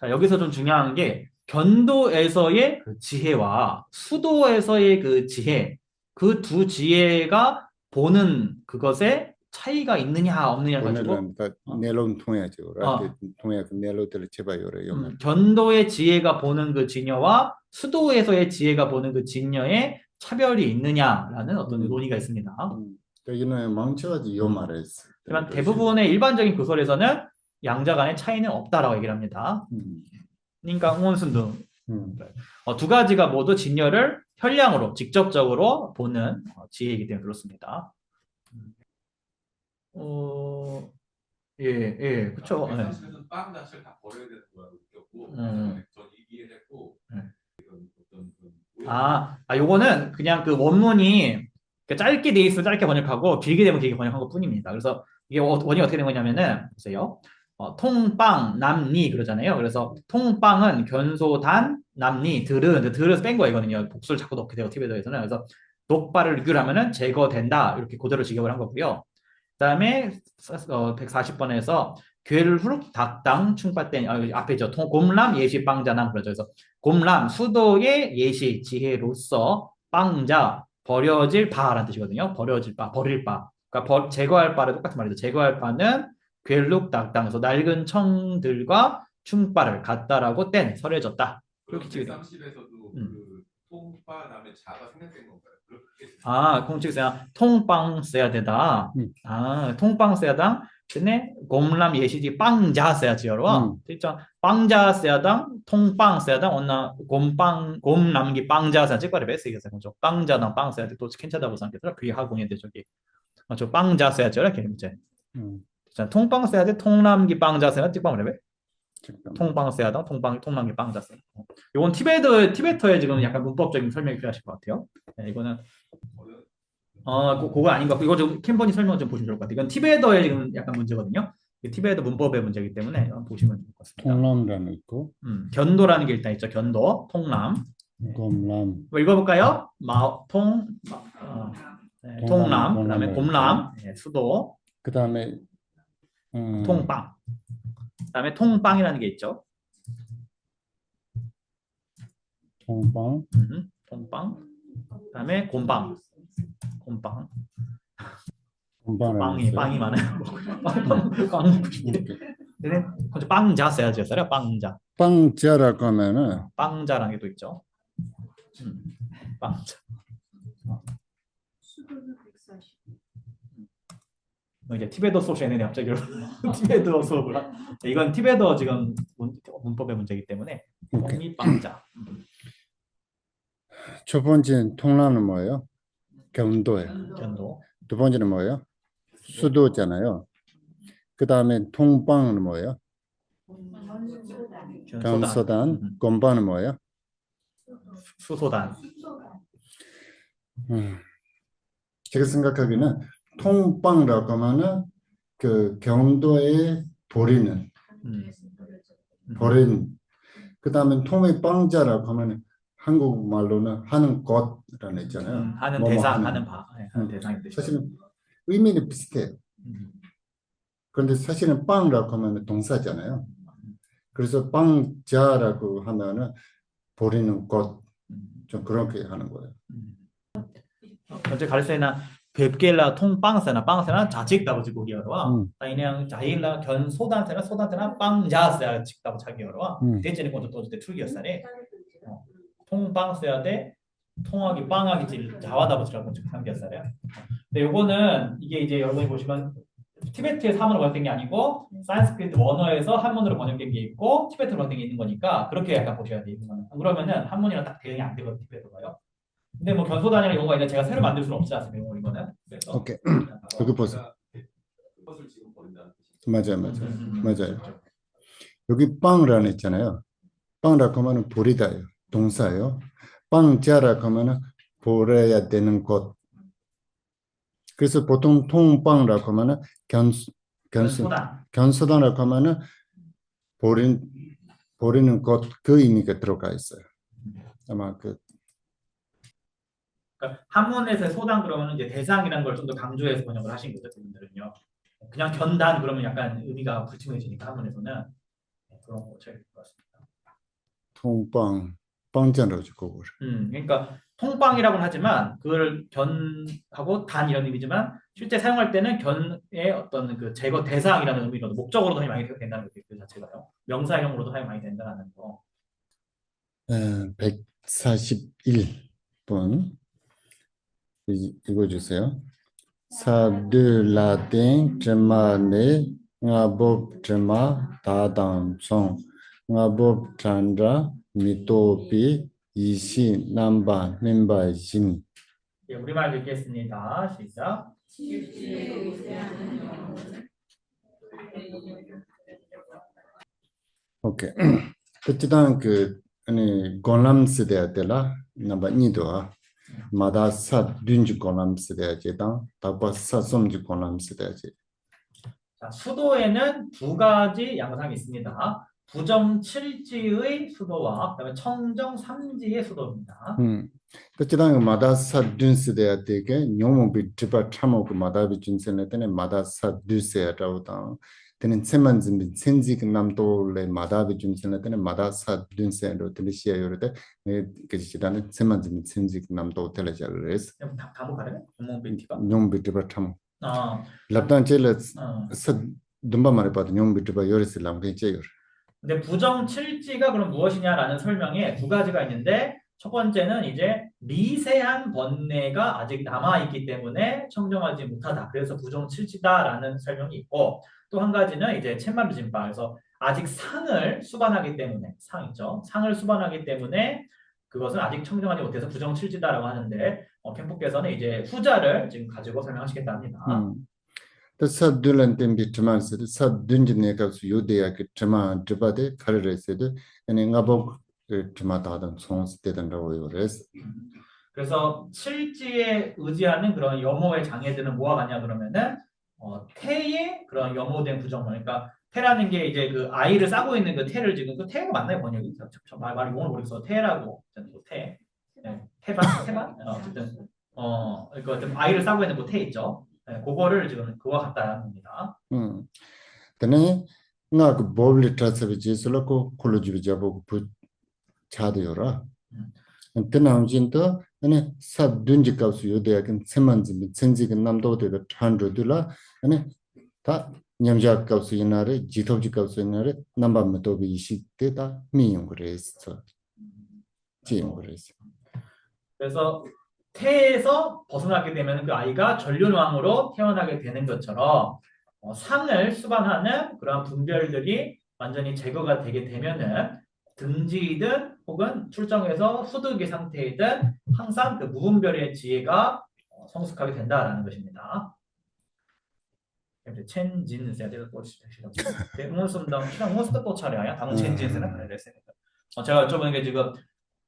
자, 여기서 좀 중요한 게 견도에서의 그 지혜와 수도에서의 그 지혜, 그 두 지혜가 보는 그것에 차이가 있느냐 없느냐 가지고 오늘은 다 내론 통해죠. 어, 통해 그 내로들 제발 요래 요 말. 견도의 지혜가 보는 그 진여와 수도에서의 지혜가 보는 그 진여의 차별이 있느냐라는 어떤 논의가 있습니다. 여기는 망쳐가지고 요 말에서. 하지만 대부분의 일반적인 교설에서는 양자 간의 차이는 없다라고 얘기를 합니다. 그러니까 응원순도 두 가지가 모두 진여를 현량으로 직접적으로 보는 지혜이기 때문에 그렇습니다. 예, 그렇죠. 예. 사실은 빵 자체를 다 버려야 되는 거라고 느꼈고, 전 이해를 했고, 어떤 요거는 그냥 그 원문이 짧게 돼 있으면 짧게 번역하고 길게 되면 길게 번역한 것 뿐입니다. 그래서 이게 원이 어떻게 된 거냐면은 보세요. 통빵 남니 그러잖아요. 그래서 통빵은 견소단 남니 들에서 뺀 거이거든요. 복수를 자꾸 넣게 돼요. 티베트에서는. 그래서 녹발을 유교하면은 제거된다 이렇게 그대로 직역을 한 거고요. 그다음에 140번에서 괴를 후룩 닥당 충파땐 앞에 있죠. 곰람 예시 빵자남 그러죠. 그래서 곰람 수도의 예시 지혜로서 빵자 버려질 바라는 뜻이거든요. 버려질 바, 버릴 바. 그러니까 제거할 바를 똑같은 말이죠. 제거할 바는 괴룩 닥당에서 낡은 청들과 충바를 갖다라고 뗀 설해졌다. 그렇게 그렇게 130에서도 그 통파 다음에 자가 생략된 건가요? 그렇게 공책상 통빵 써야 되다. 통빵 써야 당. 근데 곰람 예시지 빵자 써야 지어로. 진짜 빵자 써야 당, 통빵 써야 당, 언나 곰람기 빵자 써야 찍거리 베스 이게 그죠. 빵자당 빵 써야 돼. 또 괜찮다고 생각해서 그게 하공인데 저기. 저 빵자 써야 지어라 이렇게 문제. 자, 통빵 써야 돼. 통남기 빵자 써야 찍방 그래. 통빵 써야 당, 통남기 빵자 써야. 이건 티베터의 지금 약간 문법적인 설명이 필요하실 것 같아요. 네, 이거는 그거 아닌 것 같고, 이거 좀 캠퍼니 설명 좀 보시면 좋을 것 같아요. 이건 티베더의 지금 약간 문제거든요. 티베더 문법의 문제이기 때문에 보시면 좋을 것 같습니다. 통남이라는 있고, 견도라는 게 일단 있죠. 견도, 통남. 곰람. 읽어볼까요? 통남, 그다음에 곰람, 수도, 그 다음에 통빵. 그다음에 통빵이라는 게 있죠. 통빵. 통빵. 그다음에 곰빵. 곰빵. 곰빵이 빵이 많아요. 빵 먹고 싶은데. 먼저 빵자 써야죠. 빵자. 빵자라고 하면은 빵자라는 게 또 있죠. 빵자. 이제 티베더 수업 시간에 갑자기 티베더 수업을 이건 티베더 지금 문법의 문제이기 때문에 빵자. 첫 번째 통남은 뭐예요? 견도예요. 견도. 두 번째는 뭐예요? 수도잖아요. 그 다음에 통빵은 뭐예요? 견소단. 곰빵은 뭐예요? 수소단. 제가 생각하기는 통빵이라고 하면은 그 경도에 버리는 그 다음에 통의 빵자라고 하면은 한국말로는 하는 것이라는 있잖아요. 하는 대상, 하는 바. 하는 대상이 되죠. 사실은 의미는 비슷해요. 그런데 사실은 빵이라고 하면 동사잖아요. 그래서 빵자라고 하면은 버리는 것 좀 그렇게 하는 거예요. 현재 가르세나 웹겔라 통빵세나 빵세나 자직다고 지고 기어와 그냥 자일라 견 소단세나 빵자세야 직다고 자기어와 대체는 먼저 또때 출기였사래 통빵세야 돼 통하기 빵하기 질 자와다고 지라고 지금 삼기였사래. 근데 요거는 이게 이제 여러분이 보시면 티베트에서 한문으로 번역된 게 아니고 산스크리트 원어에서 한문으로 번역된 게 있고 티베트로 번역된 게 있는 거니까 그렇게 약간 보셔야 돼요. 그러면은 한문이랑 딱 대응이 안 되거든요. 티베트가요. 근데 뭐 견소단이나 이런 거 아니라 제가 새로 만들 수는 없지 않습니까? 이거는. 그래서 오케이. 여기 보세요. 그것을 지금 버린다는 맞아요. 여기 빵이라는 있잖아요. 빵이라고 하면은 버리다예요. 동사예요. 빵자라고 하면은 버려야 되는 것. 그래서 보통 통빵이라고 하면은 견소단이라고 하면은 버리는 것 그 의미가 들어가 있어요. 아마 그러니까 한문에서 소단 그러면은 이제 대상이라는 걸 좀 더 강조해서 번역을 하신 거죠, 그분들은요. 그냥 견단 그러면 약간 의미가 불투명해지니까 한문에서는 그런 거 제일 것 같습니다. 통빵 빵전으로 주고 그러니까 통빵이라고는 하지만 그걸 견하고 단 이런 의미지만 실제 사용할 때는 견의 어떤 그 제거 대상이라는 의미로 목적으로도 사용이 많이 된다는 거죠. 그 자체가요. 명사형으로도 사용이 많이 된다는 거. 141번 이거 주세요. 사드 라틴 드마네 나법 드마 다당총 나법 찬라 미토피 이시 남바 멤바진 예, 우리말 읽겠습니다. 시작. 오케이. 그때는 그 아니 골람 시대에 때라 넘버 2도 마다 사 듄지 골람 시대에 제당 다바 사섬지 골람 시대에 자, 수도에는 두 가지 양상이 있습니다. 부정 7지의 수도와 그다음에 청정 3지의 수도입니다. 그때는 마다 사 듄시대에 되게 뇽몽비 드바 참고 마다 비준세네 때는 마다 사 듄세라고다 때는 세만진 센지 남도레 마다 비준세네 때는 마다 사 듄세로 들리시야 요르데 그 지단은 세만진 센지 남도 텔레자르레스 다뭐 가르네? 뇽몽비티가. 뇽몽비 드바 참 아, 랍단 젤레 사 듬바 말해 봐도 뇽몽비 드바 요르슬람 괜찮요. 근데 부정 7지가 그럼 무엇이냐라는 설명에 두 가지가 있는데 첫 번째는 이제 미세한 번뇌가 아직 남아있기 때문에 청정하지 못하다. 그래서 부정 7지다라는 설명이 있고 또 한 가지는 이제 쳇마르진바 그래서 아직 상을 수반하기 때문에 상 있죠. 상을 수반하기 때문에 그것은 아직 청정하지 못해서 부정 7지다라고 하는데 캠프께서는 이제 후자를 지금 가지고 설명하시겠다 합니다. 사둘란 템비 트만스 사둔지네가스 요데야 그 트마 드바데 카르레세데 아니 나보 트마다던 송스테던라고 요레스 그래서 칠지에 의지하는 그런 염호의 장애들은 뭐와 같냐 그러면은 태의 그런 염호된 부정문 그러니까 태라는 게 이제 그 아이를 싸고 있는 그 태를 지금 그 태가 맞나요 번역이? 말 용어를 모르겠어 태라고 태 태반 어쨌든 그러니까 아이를 싸고 있는 그 태 있죠. 그거를 지금 그와 같다는 겁니다. 근데 나그 보블리 트라스비지스로고 콜로지비자보 부 차도요라. 근나운진도 아니 사둔지가스 요데야긴 세만지 센지가 남도데가 탄로들라 아니 다 냠자가스 이나레 지토지가스 이나레 남밤도비 이시때다 미용그레스 지용그레스 그래서 태에서 벗어나게 되면 그 아이가 전륜왕으로 태어나게 되는 것처럼 상을 수반하는 그런 분별들이 완전히 제거가 되게 되면은 등지이든 혹은 출정에서 후득의 상태이든 항상 그 무분별의 지혜가 성숙하게 된다라는 것입니다. 첸진세를 또 응원선당 응원선도 또 차례야. 당은 첸진세는 그랬습니다. 제가 여쭤보는 게 지금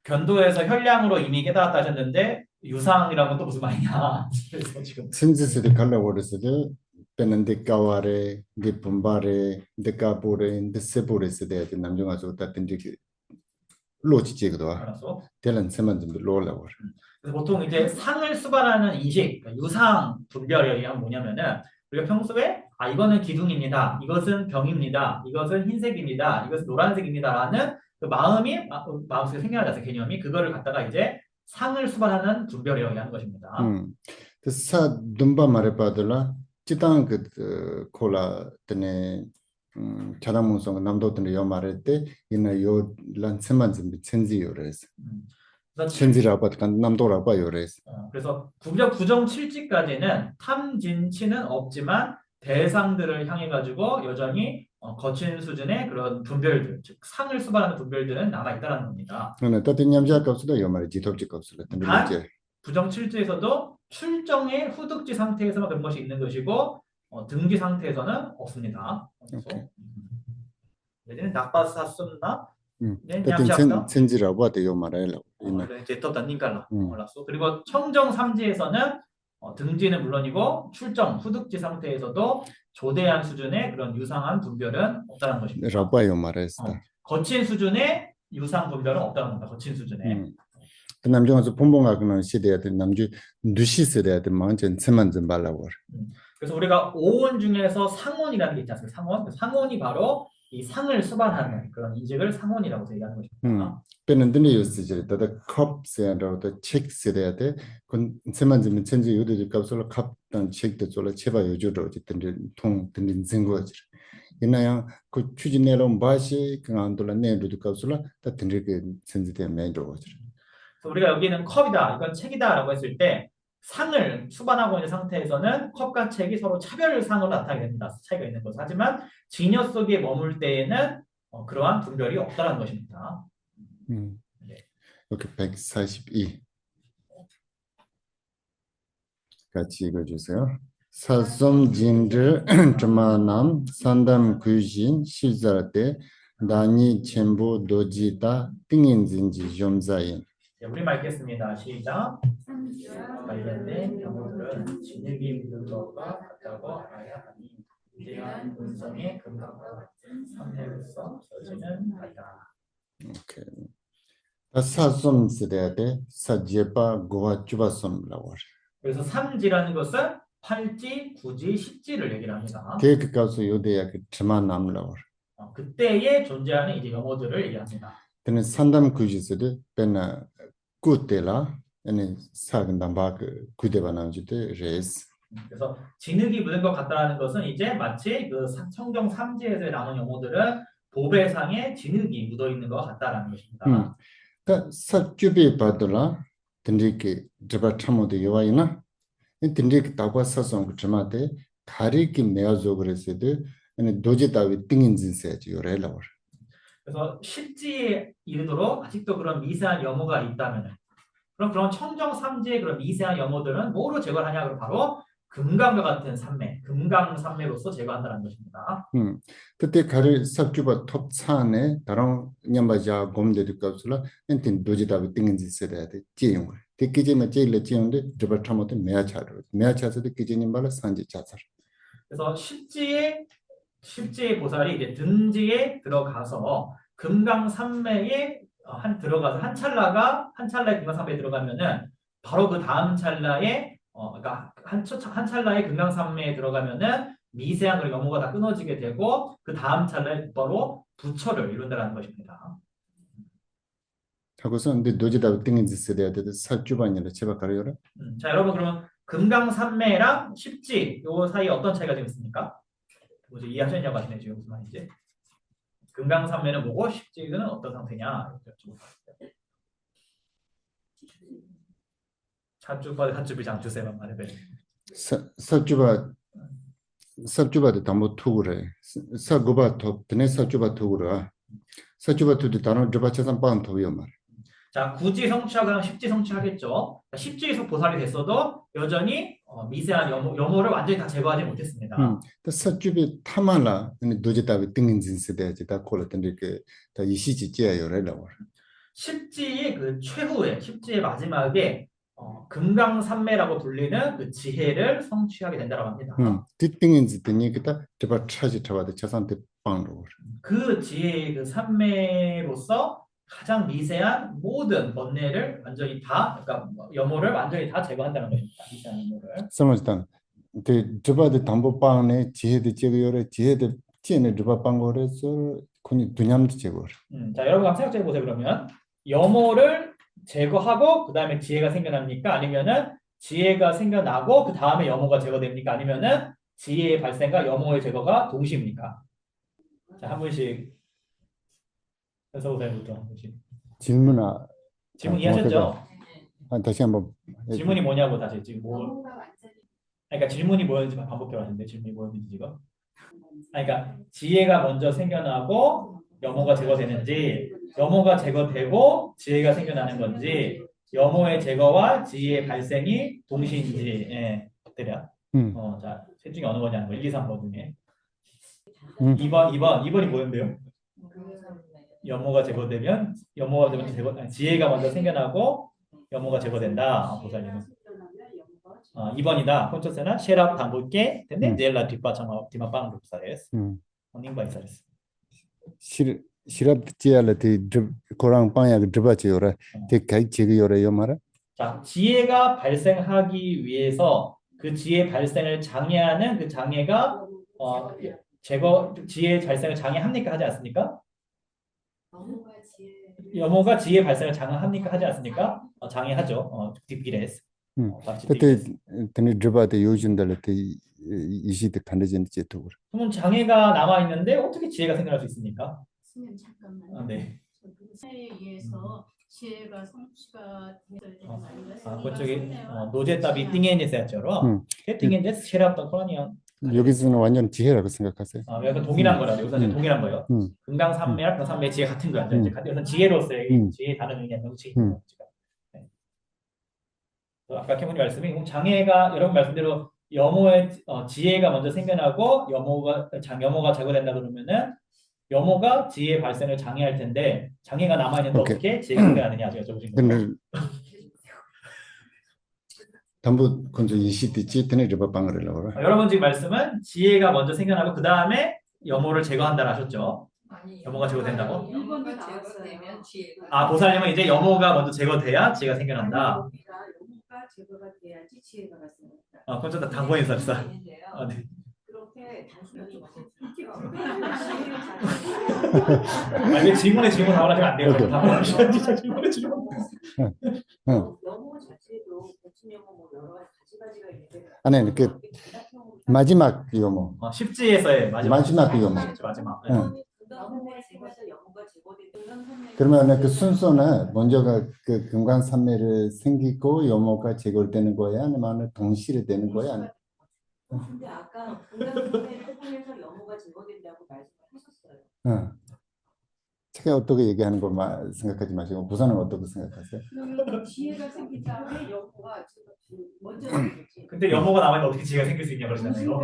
견도에서 현량으로 이미 깨달았다 하셨는데 유상이라는 건 또 무슨 말이냐? 그래서 지금 신지스리 칼라워르스도 베는데카와레 디품바레 데카보레 데세보레스데 남중아서 따든지 로지지거든. 대란 세만좀 로라고. 그래서 보통 이제 상을 수반하는 인식, 유상 분별이 뭐냐면은 우리가 평소에 이거는 기둥입니다. 이것은 병입니다. 이것은 흰색입니다. 이것은 노란색입니다라는 그 마음속에 생겨나서 개념이 그거를 갖다가 이제 상을 수반하는 분별이라고 하는 것입니다. 사 둠바 말해봐들라 지당 그 콜라 때네 자랑문성 남도들이 요 말할 때 이나 요 란세만좀 천지요레스. 천지라고 하든 남도라고 요레스. 그래서 부정 7지까지는 탐진치는 없지만 대상들을 향해 가지고 여전히 거친 수준의 그런 분별들, 즉 상을 수반하는 분별들은 남아 있다는 겁니다. 그러나 또한 냠자값도 요 말이 지톱지값을 단 부정 7지에서도 출정의 후득지 상태에서만 그런 것이 있는 것이고 등지 상태에서는 없습니다. 얘는 나빠사 쓴나? 천지라고 하대 요 말해라. 이제 또 던진깔라 올랐어. 그리고 청정 3지에서는 등지는 물론이고 출정 후득지 상태에서도 조대한 수준의 그런 유상한 분별은 없다는 것입니다. 라바요 말했어. 거친 수준의 유상 분별은 없다는 겁니다. 거친 수준의. 그 남중에서 본봉하고는 시대에 남주 누시 세대에 완전 세만 좀 발라고. 그래서 우리가 오온 중에서 상온이라는 게 있지 않습니까? 상온. 상온이 바로 이 상을 수반하는 그런 인식을 상온이라고 얘기하는 것입니다. 빼는데 요스지 다다 컵스야라도 칙스래야 돼. 그 세만지면 천지 요도 값을 값단 칙도 졸라 제바 요주로 어쨌든 통 든진 증거지. 이나야 그 추진내로 바시 그 안돌라 내로도 값을 다 든지 천지대 매도 거지. 그래서 우리가 여기는 컵이다, 이건 책이다라고 했을 때 상을 수반하고 있는 상태에서는 컵과 책이 서로 차별상으로 나타나게 됩니다. 차이가 있는 거죠. 하지만 진여 속에 머물 때에는 그러한 분별이 없다는 것입니다. 이렇게 142 같이 읽어주세요. 사솜진들 드마남 산담 귀신 시자때 다니 첨부 도지다 띵인진지 점자인. 우리말 읽겠습니다. 시작. 관련된 경우들은 진흙이 묻은 것과 같다고 알아야 하니 위대한 본성의 근간과 같은 상태로서 저지는 하다. 오케이. 사솜 쓰대야돼 사제바 고와 주바솜라고 하죠. 그래서 삼지라는 것은 팔지, 구지, 십지를 얘기를 합니다. 그 가서 요대야 그 드마남라고 하죠. 그때에 존재하는 이제 영어들을 얘기합니다. 근데 산담 귀신들도 배나 꾸텔라 아니 사근담바 그 구대바나지도 레스. 그래서 진흙이 묻은 것 같다라는 것은 이제 마치 그 성경 3지에서 나온 영어들은 보배상에 진흙이 묻어 있는 것 같다라는 것입니다. 그 사주비 받으라 든지게 저바 참모도 요와이나 든지게 다과 사성 그 저마데 가리기 내어줘 그랬어도 아니 도지다위 띵인진세지 요래라고. 그래서 십지에 이르도록 아직도 그런 미세한 염호가 있다면 그런 청정 삼지의 그런 미세한 염호들은 뭐로 제거를 하냐? 그럼 바로 금강과 같은 산매, 금강 산매로서 제거한다는 것입니다. 그때 가를 삽주바 톱산에 다른 냠바자 곰데도 값으로 엔틴 도지다비 띵인진세야 돼. 지용 거. 특기지만 제일 지용데 저바 참모도 매야차서도 기지님 발라 산지 자살. 그래서 십지의 보살이 이제 등지에 들어가서 금강 산매에 들어가서 한 찰나에 금강 산매에 들어가면은 바로 그 다음 찰나에 그러니까 한 찰나에 금강 산매에 들어가면은 미세한 그런 염호가 다 끊어지게 되고 그 다음 찰나에 바로 부처를 이룬다는 것입니다. 하고서 근데 도지다비 띵인진세야 돼. 사주반이라 제발 가려라. 자, 여러분 그러면 금강 산매랑 십지 요 사이에 어떤 차이가 좀 있습니까? 뭐지 이해하셨냐고 하시네 지금 무슨 말인지. 금강 산매는 뭐고 십지는 어떤 상태냐? 사주비 장주세만 말해봐. 삽주바도 담보 투구래. 사고바 톱 드네 삽주바 투구라. 삽주바 투도 다른 저바차산 빵 토비요 말. 자, 굳이 성취하거나 십지 성취하겠죠. 십지에서 보살이 됐어도 여전히 미세한 염호를 완전히 다 제거하지 못했습니다. 삽주비 타말라 도지다비 띵인진세대지 다 콜었던데 그다 이시지지야요래라고. 십지의 그 최후에 십지의 마지막에 금강산매라고 불리는 그 지혜를 성취하게 된다고 합니다. 띵인지더니 그다 저바 차지 타바데 차산테 빵로. 그 지혜의 그 산매로서 가장 미세한 모든 번뇌를 완전히 다, 그러니까 염호를 완전히 다 제거한다는 것입니다. 미세한 염호를. સમજતા. 그 저바데 담보빵에 지혜도 제거요래 지혜도 지혜는 저바빵거래서 그니 두냠도 제거. 자, 여러분 한번 생각해 보세요. 그러면 염호를 제거하고 그 다음에 지혜가 생겨납니까? 아니면은 지혜가 생겨나고 그 다음에 염호가 제거됩니까? 아니면은 지혜의 발생과 염호의 제거가 동시입니까? 자, 한 분씩 해서 보세요부터. 질문 이해하셨죠? 다시 한번. 질문이 뭐냐고 다시 지금 뭐? 그러니까 질문이 뭐였는지 반복해 왔는데 질문이 뭐였는지 지금? 그러니까 지혜가 먼저 생겨나고 염호가 제거되는지, 염호가 제거되고 지혜가 생겨나는 건지, 염호의 제거와 지혜의 발생이 동시인지, 예, 때려. 자, 셋 중에 어느 거냐는 거, 1, 2, 3번 중에. 2번이 뭐였는데요? 염호가 제거되면 지혜가 먼저 생겨나고 염호가 제거된다. 보살님은. 2번이다. 콘초세나 셰랍 담볼게 근데 젤라 뒷바빵 룹사레스. 닝바이사레스. 시랍 지알레티 고랑 빵야 드바지요라. 데카이 제거요래요 말아. 자, 지혜가 발생하기 위해서 그 지혜 발생을 장애하는 그 장애가 지혜 발생을 장애합니까? 하지 않습니까? 염호가 지혜 발생을 장애합니까? 하지 않습니까? 장애하죠. 뒷길에서. 그때 드니 드바데 요즘들한테 이시드 간대진 제토고. 그러면 장애가 남아 있는데 어떻게 지혜가 생겨날 수 있습니까? 선생님 잠깐만요. 네. 사회에 의해서 지혜가 성취가 되는 말인가요? 그쪽에 노제답이 띵엔제스였죠. 띵엔제스 쉐랍던 코라니언. 여기서는 완전 지혜라고 생각하세요. 약간 동일한 거라고. 여기서 동일한 거예요. 금강산매랑 금산매 지혜 같은 거야. 이제 지혜로서의 지혜 다른 의미의 명칭이 있는 거죠. 네. 아까 캐문이 말씀이 장애가 여러분 말씀대로 염호의 지혜가 먼저 생겨나고 염호가 제거된다 그러면은 염호가 지혜 발생을 장애할 텐데 장애가 남아 있는데 어떻게 지혜가 생겨나느냐 여쭤보신 거예요. 담보 건조 이시드 제트네 드바 방을라고. 여러분 지금 말씀은 지혜가 먼저 생겨나고 그 다음에 염호를 제거한다 하셨죠. 염호가 제거된다고? 염호가 제거되면 보살님은 이제 염호가 먼저 제거돼야 지혜가 생겨난다. 염호가 제거가 돼야지 지혜가 발생한다. 그건 좀 단번에 있었어. 네. 그렇게 단순하게 이게 질문에 질문 답을 하시면 안 돼요. 답을 질문에 질문. 염호 자체도 고친 염호 뭐 여러 가지가 있는데. 아니 그 마지막 염호. 십지에서의 마지막 염호. 마지막. 염호가 제거해서 염호가 제거되는. 그러면 그 순서는 먼저가 그 금강산매를 생기고 염호가 제거되는 거야, 아니면 동시에 되는 거야? 근데 아까 금강산매를 통해서 염호가 제거된다고 말씀하셨어요. 제가 어떻게 얘기하는 거 생각하지 마시고 부산은 어떻게 생각하세요? 그러면 지혜가 생긴 다음에 염호가 먼저 생기지. 근데 염호가 남아있는데 어떻게 지혜가 생길 수 있냐 그러잖아요.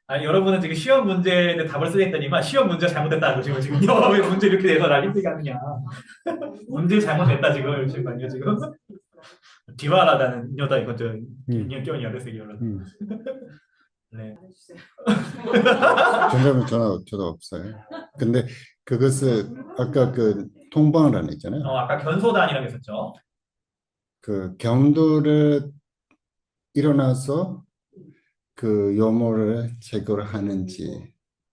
아니 여러분은 지금 시험 문제에 답을 쓰겠다니만 시험 문제가 잘못됐다고 지금 왜 문제 이렇게 내서 날 힘들게 하느냐. 문제 잘못됐다 지금. 디바라다는 인여다 이거 저 인연견이야 그래서 이거는. 네. 저도 없어요. 근데 그것을 아까 그 통방이라는 있잖아요. 아까 견소단이라고 했었죠. 그 경도를 일어나서 그 염호를 제거를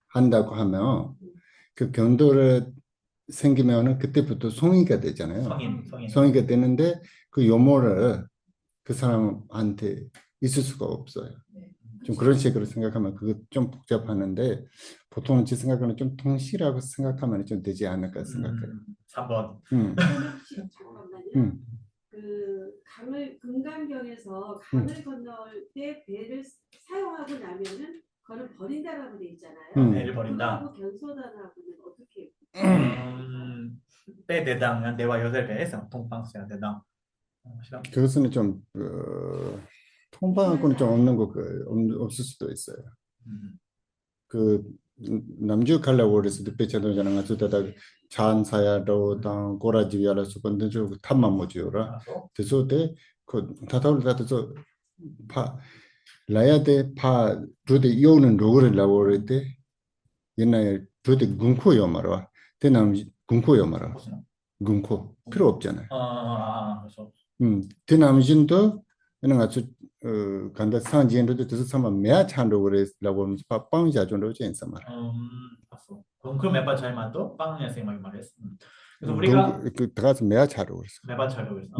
한다고 하면 그 경도를 생기면은 그때부터 성의가 되잖아요. 성의가 되는데 그 염호를 그 사람한테 있을 수가 없어요. 좀 그런 식으로 생각하면 그거 좀 복잡하는데 보통은 제 생각에는 좀 통시라고 생각하면 좀 되지 않을까 생각해요. 3번. 잠깐만요. 그 금강경에서 강을 건널 때 배를 사용하고 나면은 그거를 버린다라고 돼 있잖아요. 배를 버린다. 그거하고 견소단하고는 어떻게? 배 대당 내와 여덟 배에서 동방수야 대당. 그것은 좀 통방하고는 좀 없는 거 없을 수도 있어요. 그 남주 가려고 그래서 배차도잖아. 가서다가 잔사야로 당 고라지야라서 건데 저 탑만 모지요라. 그래서 그 다다르다서 파 라야데 파 주데 요는 로를 라고를 때 옛날에 주데 군코요 말아. 대남 군코요 말아. 군코 필요 없잖아요. 그렇죠. 대남진도 이런 아주 간다 상진도 뜻을 삼아 매야 찬도 그래라고 하면서 빵이 자존도 괜찮아 말. 그럼 매바 차이만도 빵이야 생각이 말했어. 그래서 우리가 그 들어가서 매야 차로 그랬어. 매바 차로 그랬어.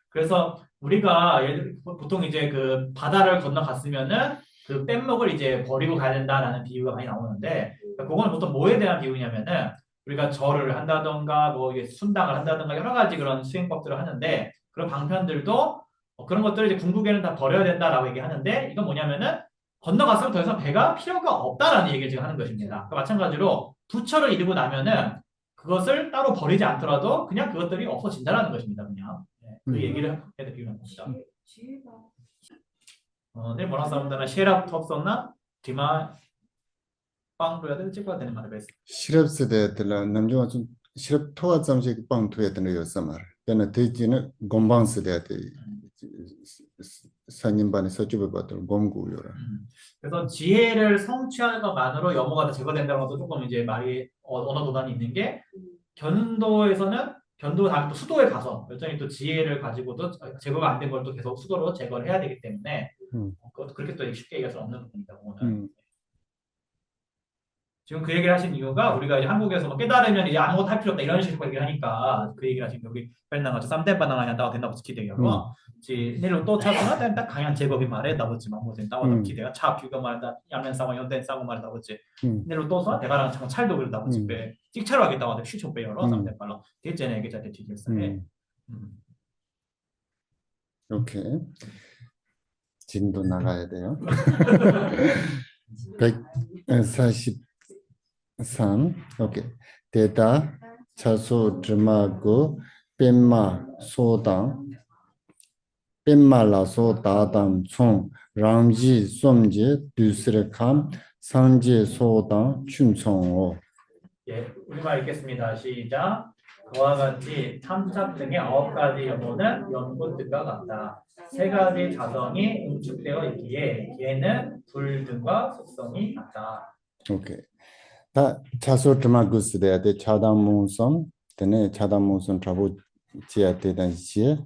그래서 우리가 보통 이제 그 바다를 건너갔으면은 그 뗏목을 이제 버리고 가야 된다라는 비유가 많이 나오는데 그거는 보통 뭐에 대한 비유냐면은 우리가 절을 한다던가 뭐 이게 순당을 한다던가 여러 가지 그런 수행법들을 하는데 그런 방편들도 그런 것들을 이제 궁극에는 다 버려야 된다라고 얘기하는데 이건 뭐냐면은 건너갔으면 더 이상 배가 필요가 없다라는 얘기를 지금 하는 것입니다. 그러니까 마찬가지로 부처를 이루고 나면은 그것을 따로 버리지 않더라도 그냥 그것들이 없어진다라는 것입니다. 그냥 그 얘기를 해야 되는 겁니다. 네, 뭐라 사람들은 셰랍 텁었나 디마 빵도야 되는 찍어야 되는 말을 했어. 시럽 세대들라 남주가 좀 시럽 토와 잠식 빵 토야 되는 요소 말. 그러나 대지는 곰방 세대한테 산인반에 서주를 받도록 곰구요라. 그래서 지혜를 성취하는 것만으로 염호가 다 제거된다는 것도 조금 이제 말이 언어 도단이 있는 게 견도에서는 변도 다음에 또 수도에 가서 여전히 또 지혜를 가지고도 제거가 안 된 걸 또 계속 수도로 제거를 해야 되기 때문에 그것도 그렇게 또 쉽게 얘기할 수 없는 부분이다. 그거는. 지금 그 얘기를 하신 이유가 우리가 이제 한국에서 뭐 깨달으면 이제 아무것도 할 필요 없다 이런 식으로 얘기를 하니까 그 얘기를 하신 여기 벨나가 쌈덴바나나 한다고 된다고 기대요. 내일로 또 찾으나 딱 강한 제법이 말해 나보지 마무튼 나와 기대가 차 비가 말한다 양면 싸고 연대 싸고 말해 나보지 내일로 또서 대가랑 참 찰도 그래 나보지 배 찍차로 하겠다 와도 쉬초 배열어 쌈덴바나 대전에 얘기 자체 뒤졌어요. 오케이. 진도 나가야 돼요. 143. 오케이. 대다 차소 드마고 뺀마 소당 뺀마라소 다당 총 랑지 솜지 두스레캄 상지 소당 춘총오. 예, 우리말 읽겠습니다. 시작. 그와 같이 탐착 등의 9가지 연고는 연고등과 같다. 3가지 자성이 응축되어 있기에 얘는 불 등과 속성이 같다. 오케이. 다 차소 드마고스 대야데 차담문선 때네 차담문선 트라보 지야테단 지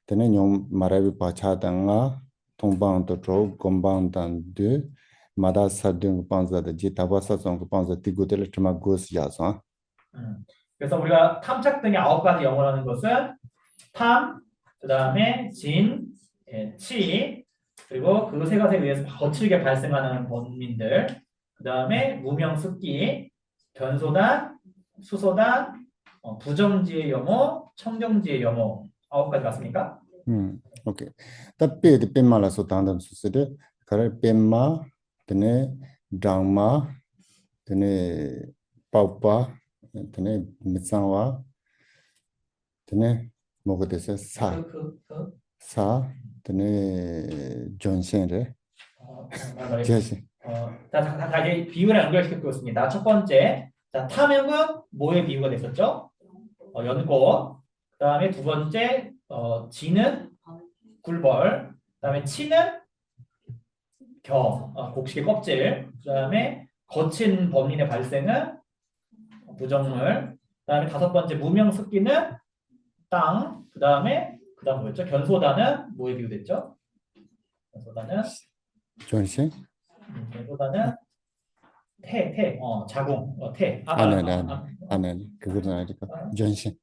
때네 용 마라비 바차당가 동방도 로 곰방단드 마다사등 방자데 지 다바사성 방자 티고텔 드마고스 야서. 그래서 우리가 탐착 등의 9가지 영어라는 것은 탐, 그 다음에 진, 치, 그리고 그 3가지에 의해서 거칠게 발생하는 번민들, 그 다음에 무명, 습기, 변소단, 수소단, 부정지의 염호, 청정지의 염호 9가지 맞습니까? 오케이. 답변이 뺀마라서 당당 수스데 가를 뺀마, 드네 장마, 드네 빠빠, 드네 미상와, 드네 뭐가 됐어? 사, 드네 존센레. 제시. 자, 이제 비유를 연결시켜 보겠습니다. 첫 번째, 자, 탐욕은 뭐의 비유가 됐었죠? 연고. 그 다음에 두 번째, 지는 굴벌. 그 다음에 치는 곡식의 껍질. 그 다음에 거친 범린의 발생은 부정물. 그 다음에 5번째, 무명습기는 땅. 그 다음 뭐였죠? 견소다는 뭐에 비유됐죠? 견소다는 존신? 견소다는 자궁, 태. 아니, 그거는 아니고 존신.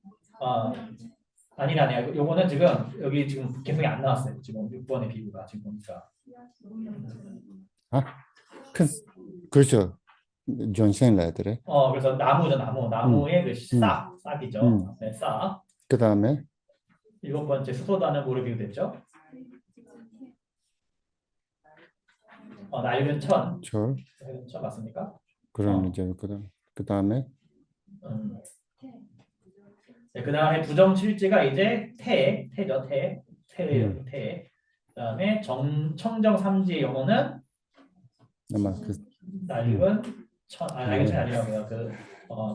아니라 요거는 지금 여기 지금 개성이 안 나왔어요. 지금 6번의 비유가 지금 보니까. 그렇죠. 존신이라 하더래. 그래서 나무죠, 나무의 그 싹이죠. 네, 싹. 그 다음에 7번째 수소다는 뭐로 비유됐죠? 낡은 천. 낡은 천 맞습니까? 그런 이제 그 다음에 네, 그 다음에 부정칠지가 이제 태죠, 태. 그 다음에 청정 삼지의 영어는 낡은 천, 낡은 천이 아니라고요.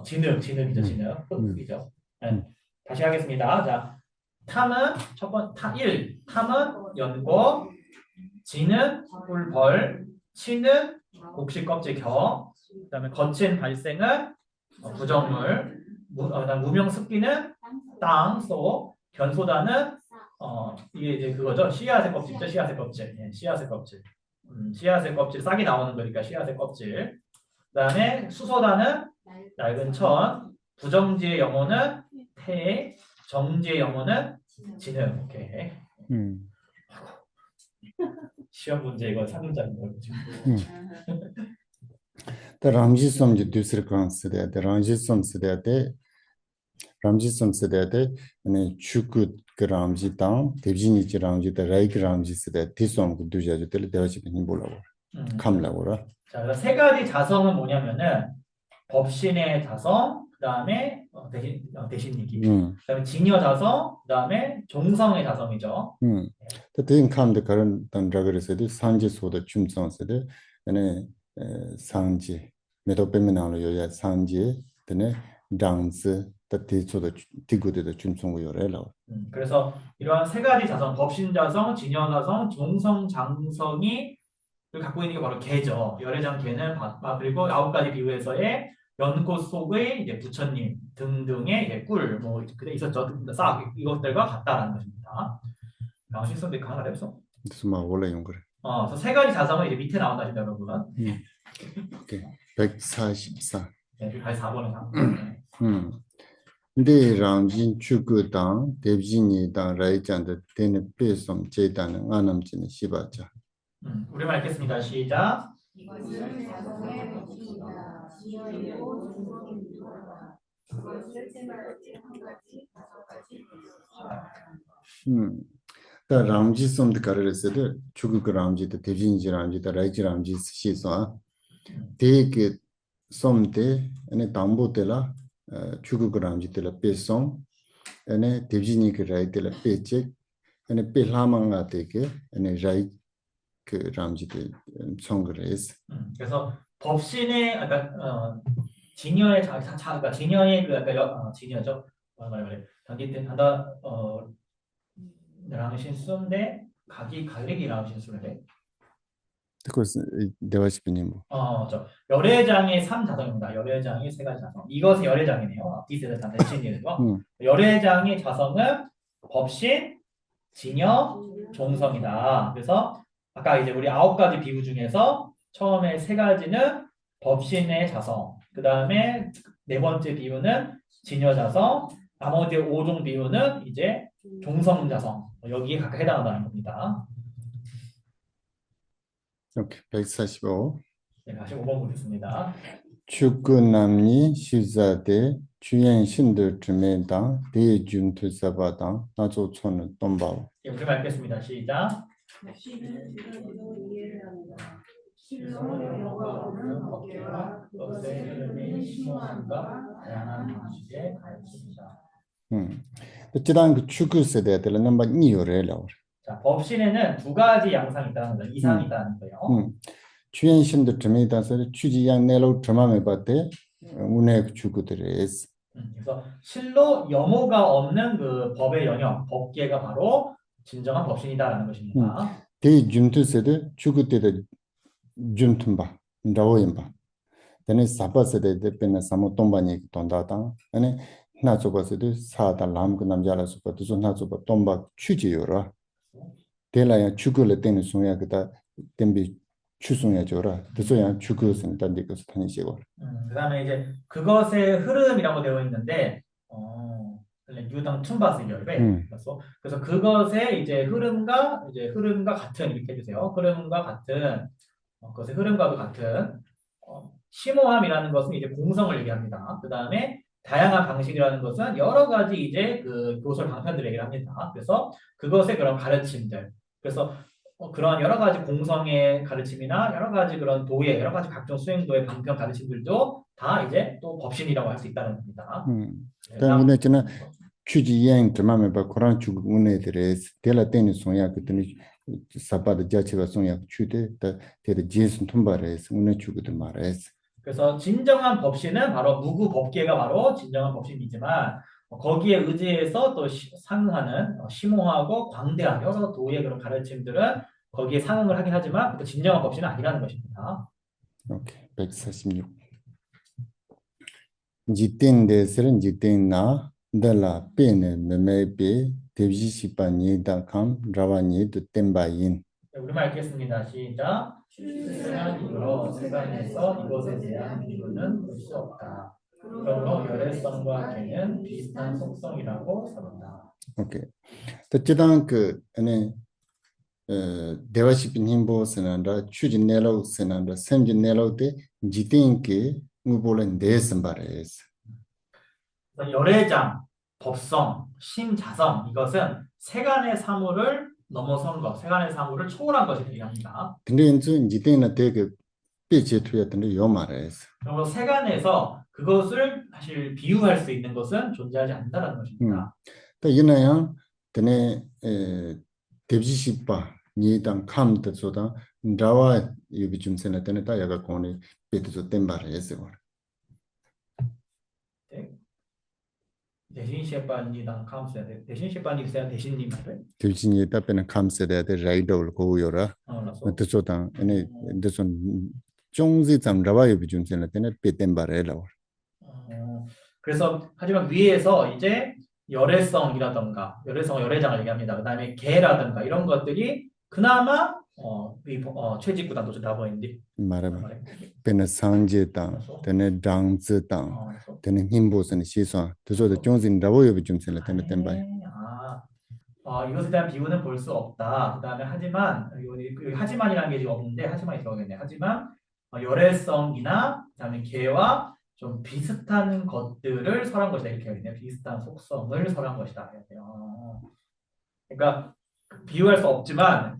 진흙이죠, 흙이죠. 네. 다시 하겠습니다. 자, 탐은 첫 번, 1. 탐은 연고, 지는 꿀벌, 치는 곡식 껍질 그 다음에 거친 발생은 부정물, 그다음 무명 습기는 땅, 소, 견소다는 이게 이제 그거죠. 씨앗의 껍질이죠. 씨앗의 껍질. 예, 씨앗의 껍질. 씨앗의 껍질 싹이 나오는 거니까 씨앗의 껍질. 그다음에 수소다는 낡은 천, 부정지의 영어는 태, 정지의 영어는 진흙. 오케이. 시험 문제 이거 3문자인 거 지금. 람지섬지 두스르칸 쓰대야 람지섬 쓰대야 람지섬 쓰대야 네 추굿 그람지당 대진이지 람지다 라이크 람지 쓰대야 디섬 그 두자주 때 대화집이 몰라고 감라고라. 자, 그래서 3가지 자성은 뭐냐면은 법신의 자성, 그다음에 대신이기, 그다음에 진여 자성, 그다음에 종성의 자성이죠. 대인 감데 그런 단라 그래서도 상지 소다 춤성서도 네 상지 메도페미나로 요야 상지 때네 당스 뜻소도 티고도 춤성고 요래라. 그래서 이러한 3가지 자성, 법신 자성, 진여 자성, 종성 장성이 갖고 있는 게 바로 개죠. 열애장 개는 그리고 9가지 비유에서의 연꽃 속의 이제 부처님 등등의 이제 꿀, 뭐 그때 있었죠. 싹 이것들과 같다라는 것입니다. 양심성대 강화가 됐어. 그래서 막 원래 용 그래. 그래서 세 가지 자성은 이제 밑에 나온다십니다, 여러분. 오케이. 144. 네, 4번에 나. 근데 랑진 추구당 대비진이당 라이잔의 되는 배송 제단은 안함지는 시바자. 우리말 읽겠습니다. 시작. 이것은 자성의 법칙이다. 지연이고 중성입니다. 그것을 생각지 한 가지, 다섯 가지. 다 람지 솜드 가르레스데 추구 람지데 대비진지 람지데 라이지 람지 시소. 대게 솜데 아니 담보텔라 추구 람지텔라 배송 아니 대비진이 그 라이텔라 배책 아니 배라망가 되게 아니 라이 그 람지데 총그레스. 그래서 법신의 아까 진여의 그러니까 진여의 그 아까 진여죠. 말해. 단기 때 하다 랑신 순데 각이 갈리기 랑신 순데. 그것은 대화시비님 뭐. 저 열애장의 3자성입니다. 열애장의 세 가지 자성. 이것은 열애장이네요. 디스에서 다 대신되는 거. 열애장의 자성은 법신, 진여, 종성이다. 그래서 아까 이제 우리 9가지 비유 중에서 처음에 3가지는 법신의 자성, 그 다음에 4번째 비유는 진여 자성, 나머지 5종 비유는 이제 종성 자성, 여기에 각각 해당한다는 겁니다. 오케이. 145. 네, 다시 5번 보겠습니다. 축구남니 시자대 주연 신들 주매당 대준투사바당 나조촌은 돈바오. 예, 우리 읽겠습니다. 시작. 법신은 주변으로 이해를 합니다. 실성을 영화하는 법계와 그것의 흐름이 심오함과 다양한 방식의 가르침이다. 어쩌단 그 축구 세대에 넘버 2요래 나오. 자, 법신에는 2가지 양상이 있다는 거, 이상이 있다는 거예요. 주연 신들 주매당서 추지양 내로 드마메 바테 운의 축구들에스. 그래서 실로 염호가 없는 그 법의 영역, 법계가 바로 진정한 법신이다라는 것입니다. 대준투세대 축구때의 준tum바 ndawoyimba dene sabasede de pena samo tombani tondata ane nasobasede sada lam ku namjala sopa tuso nasoba tomba 추지요라 delaya chukule tene soya 그다 tembi 추송야 줘라 tuso야 추구선 단디고서 타니시고 그다음에 이제 그것의 흐름이라고 되어 있는데 유당 춤바스 열배 그래서 그것의 이제 흐름과 같은 이렇게 해주세요. 흐름과 같은 그것의 흐름과도 같은 심오함이라는 것은 이제 공성을 얘기합니다. 그 다음에 다양한 방식이라는 것은 여러 가지 이제 그 교설 방편들을 얘기합니다. 그래서 그것의 그런 가르침들, 그래서 그런 여러 가지 공성의 가르침이나 여러 가지 그런 도의 여러 가지 각종 수행도의 방편 가르침들도 다 이제 또 법신이라고 할 수 있다는 겁니다. 그다음에 저는 추지양 드마메 바 코란 추구 운에들에스 델라테니 소야 그더니 사바드 자체가 소야 추데 데데 제스 톰바레스 운에 추구들 말레스. 그래서 진정한 법신은 바로 무구 법계가 바로 진정한 법신이지만 거기에 의지해서 또 상응하는 심오하고 광대한 여러 도의 그런 가르침들은 거기에 상응을 하긴 하지만 그 진정한 법신은 아니라는 것입니다. 오케이. 146. 지텐데스는 지텐나 달라 페네 메메베 데비시바니다캄 라바니드 템바인. 우리말 읽겠습니다. 시작. 출세한 이유로 세간에서 이것에 대한 비교는 볼 수 없다. 그러므로 열애성과 개는 비슷한 속성이라고 삼는다. 오케이. 어쨌든 그 안에 대화시핀 힘보스는다 추진내로스는다 선진내로데 지팅게 무볼은 대선바레스. 열애장, 법성, 심자성 이것은 세간의 사물을 넘어선 것, 세간의 사물을 초월한 것을 얘기합니다. 근데 이제 지팅은 되게 빼제투였던데 요 말레스. 그리고 세간에서 그것을 사실 비유할 수 있는 것은 존재하지 않는다는 것입니다. 또 이나양 드네 대비시바 니당 감드소다 나와 여기 좀 세나더니 다 야가 고니 베트소 템바레스. 대신 시반이랑 감세 대신 시반이 있어야 대신님 말을 대신이 답변은 감세돼야 라이더를 고요라 뜻소다 아니 뜻은 종지 잠 라바요 비준세나 때는 베템바레라 그래서 하지만 위에서 이제 열애성이라던가 열애장을 얘기합니다. 그다음에 개라든가 이런 것들이 그나마 최직구단 도저 나버인데 말해봐. 배는 상제당, 되는 당즈당, 되는 힘보스는 시선. 그래서 정신 라보여 좀 생각 되는 템바이. 이것에 대한 비유는 볼 수 없다. 그다음에 하지만 여기 하지만이라는 게 지금 없는데 하지만이 들어가겠네. 하지만 열애성이나 그다음에 개와 좀 비슷한 것들을 설한 것이다 이렇게 해야겠네요. 비슷한 속성을 설한 것이다 해야 돼요. 그러니까 비유할 수 없지만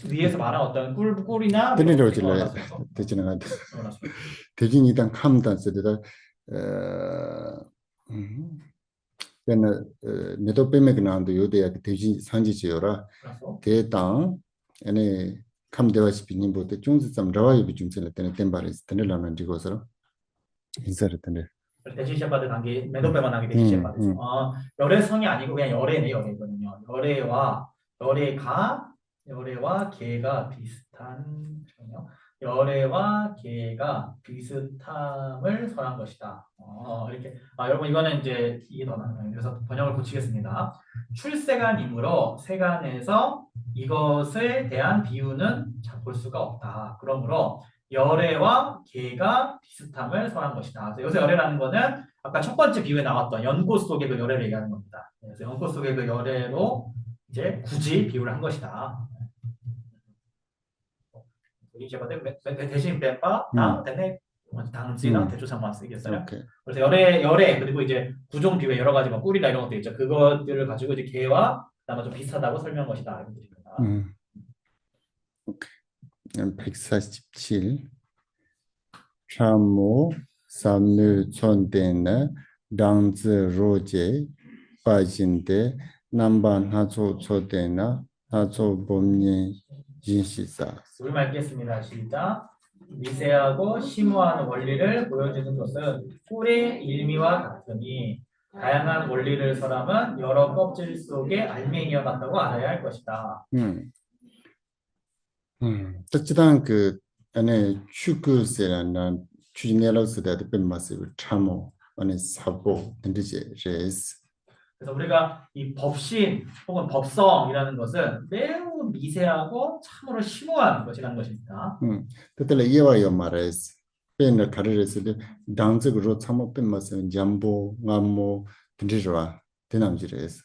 위에서 말한 어떤 꿀이나 되는 되지는 않아. 대진 일단 감단 쓰다. 배는 내도 빼매그 나온도 요대야 대진 상지지요라. 대당 아니 감대와시 비님보다 중지점 라와이 비중sel에 되는 템바리스 되는 이거서 인사를 되는 대신 시합받은 단계 매도배만 하게 대신 시합받았어. 열애성이 아니고 그냥 열애네 열애거든요. 열애와 개가 비슷한 열애와 개가 비슷함을 설한 것이다. 이렇게 여러분 이거는 이제 이게 더 나아요. 그래서 번역을 고치겠습니다. 출세간이므로 세간에서 이것에 대한 비유는 볼 수가 없다. 그러므로 열애와 개가 비슷함을 설한 것이다. 여기서 열애라는 거는 아까 첫 번째 비유에 나왔던 연꽃 속의 그 열애를 얘기하는 겁니다. 그래서 연꽃 속의 그 열애로 이제 굳이 비유를 한 것이다. 이제 대신 뱀바 당지나 대조상만 쓰겠어요. 그래서 열애 그리고 이제 구종 비유에 여러 가지 뭐 꿀이나 이런 것도 있죠. 그것들을 가지고 이제 개와 그다음에 좀 비슷하다고 설명한 것이다. 이런 뜻입니다. 오케이. 147 참모 삼누 촌데나 당즈 로제 빠진데 남반 하초 초데나 하초 봄니 진시사. 우리말 읽겠습니다. 시작. 미세하고 심오한 원리를 보여주는 것은 꿀의 일미와 같으니 다양한 원리를 설함은 여러 껍질 속의 알맹이와 같다고 알아야 할 것이다. 특히나 그 안에 추구세라는 추진해로서도 된 마스를 참고 안에 사고 된듯이 레스. 그래서 우리가 이 법신 혹은 법성이라는 것은 매우 미세하고 참으로 심오한 것이라는 것입니다. 그때는 이해와요 말했어. 배는 가르쳤을 때 당적으로 참고 뺀 마스는 잠보, 남모 된듯이와 대남지레스.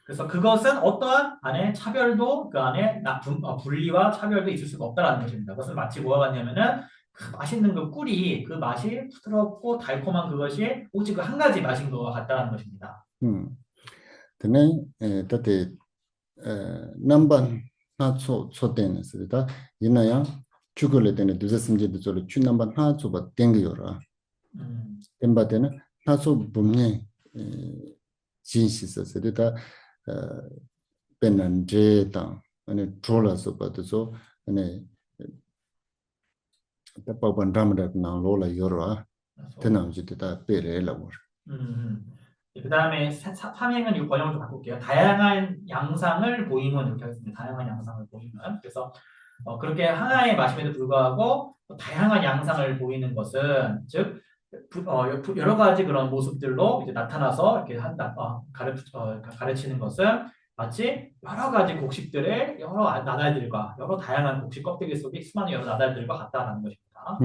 그래서 그것은 어떠한 안에 차별도 그 안에 분리와 차별도 있을 수가 없다라는 것입니다. 그것은 마치 뭐가 같냐면은 그 맛있는 그 꿀이 그 맛이 부드럽고 달콤한 그것이 오직 그 한 가지 맛인 것 같다는 것입니다. 근데 그때 남반 하초 초대는 쓰다 이나야 죽을 때는 두세심지도 저를 주 남반 하초바 땡겨라. 땡바데는 하초 봄에 진시서 쓰다 벤난제당 아니 트롤라서 받아서 아니 답답한 담을 나로라 요라 되나지다 빼래라고. 그 다음에 3행은 이 번역을 좀 바꿀게요. 다양한 양상을 보이면 이렇게 하겠습니다. 다양한 양상을 보이면. 그래서 그렇게 하나의 마심에도 불구하고 다양한 양상을 보이는 것은 즉 여러 가지 그런 모습들로 이제 나타나서 이렇게 가르치는 것은 마치 여러 가지 곡식들의 여러 나달들과 여러 다양한 곡식 껍데기 속에 수많은 여러 나달들과 같다라는 것입니다.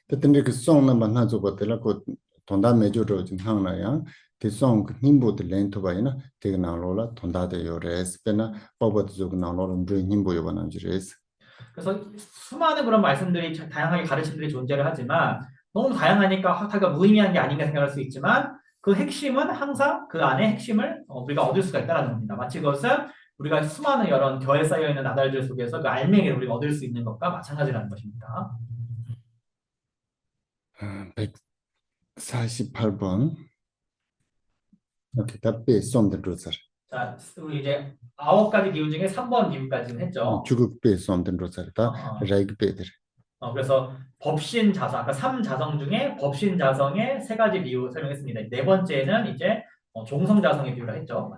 그때 그 송은 만나서 버들고 돈다 매주로 좀 하나야. 대송 힘보드 렌토바이나 되게 나로라 돈다데 요레스 페나 버버드 쪽 나로는 드린 힘보여 반지레스. 그래서 수많은 그런 말씀들이 다양하게 가르침들이 존재를 하지만 너무 다양하니까 학타가 무의미한 게 아닌가 생각할 수 있지만 그 핵심은 항상 그 안에 핵심을 우리가 얻을 수가 있다는 겁니다. 마치 그것은 우리가 수많은 여러 겨에 쌓여 있는 나달들 속에서 그 알맹이를 우리가 얻을 수 있는 것과 마찬가지라는 것입니다. 148번. 오케이, 답변 솜들 로서. 자, 우리 이제 9가지 기호 중에 3번 기호까지는 했죠. 주급배 솜들 로서다. 라이크배들. 그래서 법신 자성, 아까 3자성 중에 법신 자성의 3가지 비유 설명했습니다. 네 번째는 이제 종성 자성의 비유를 했죠.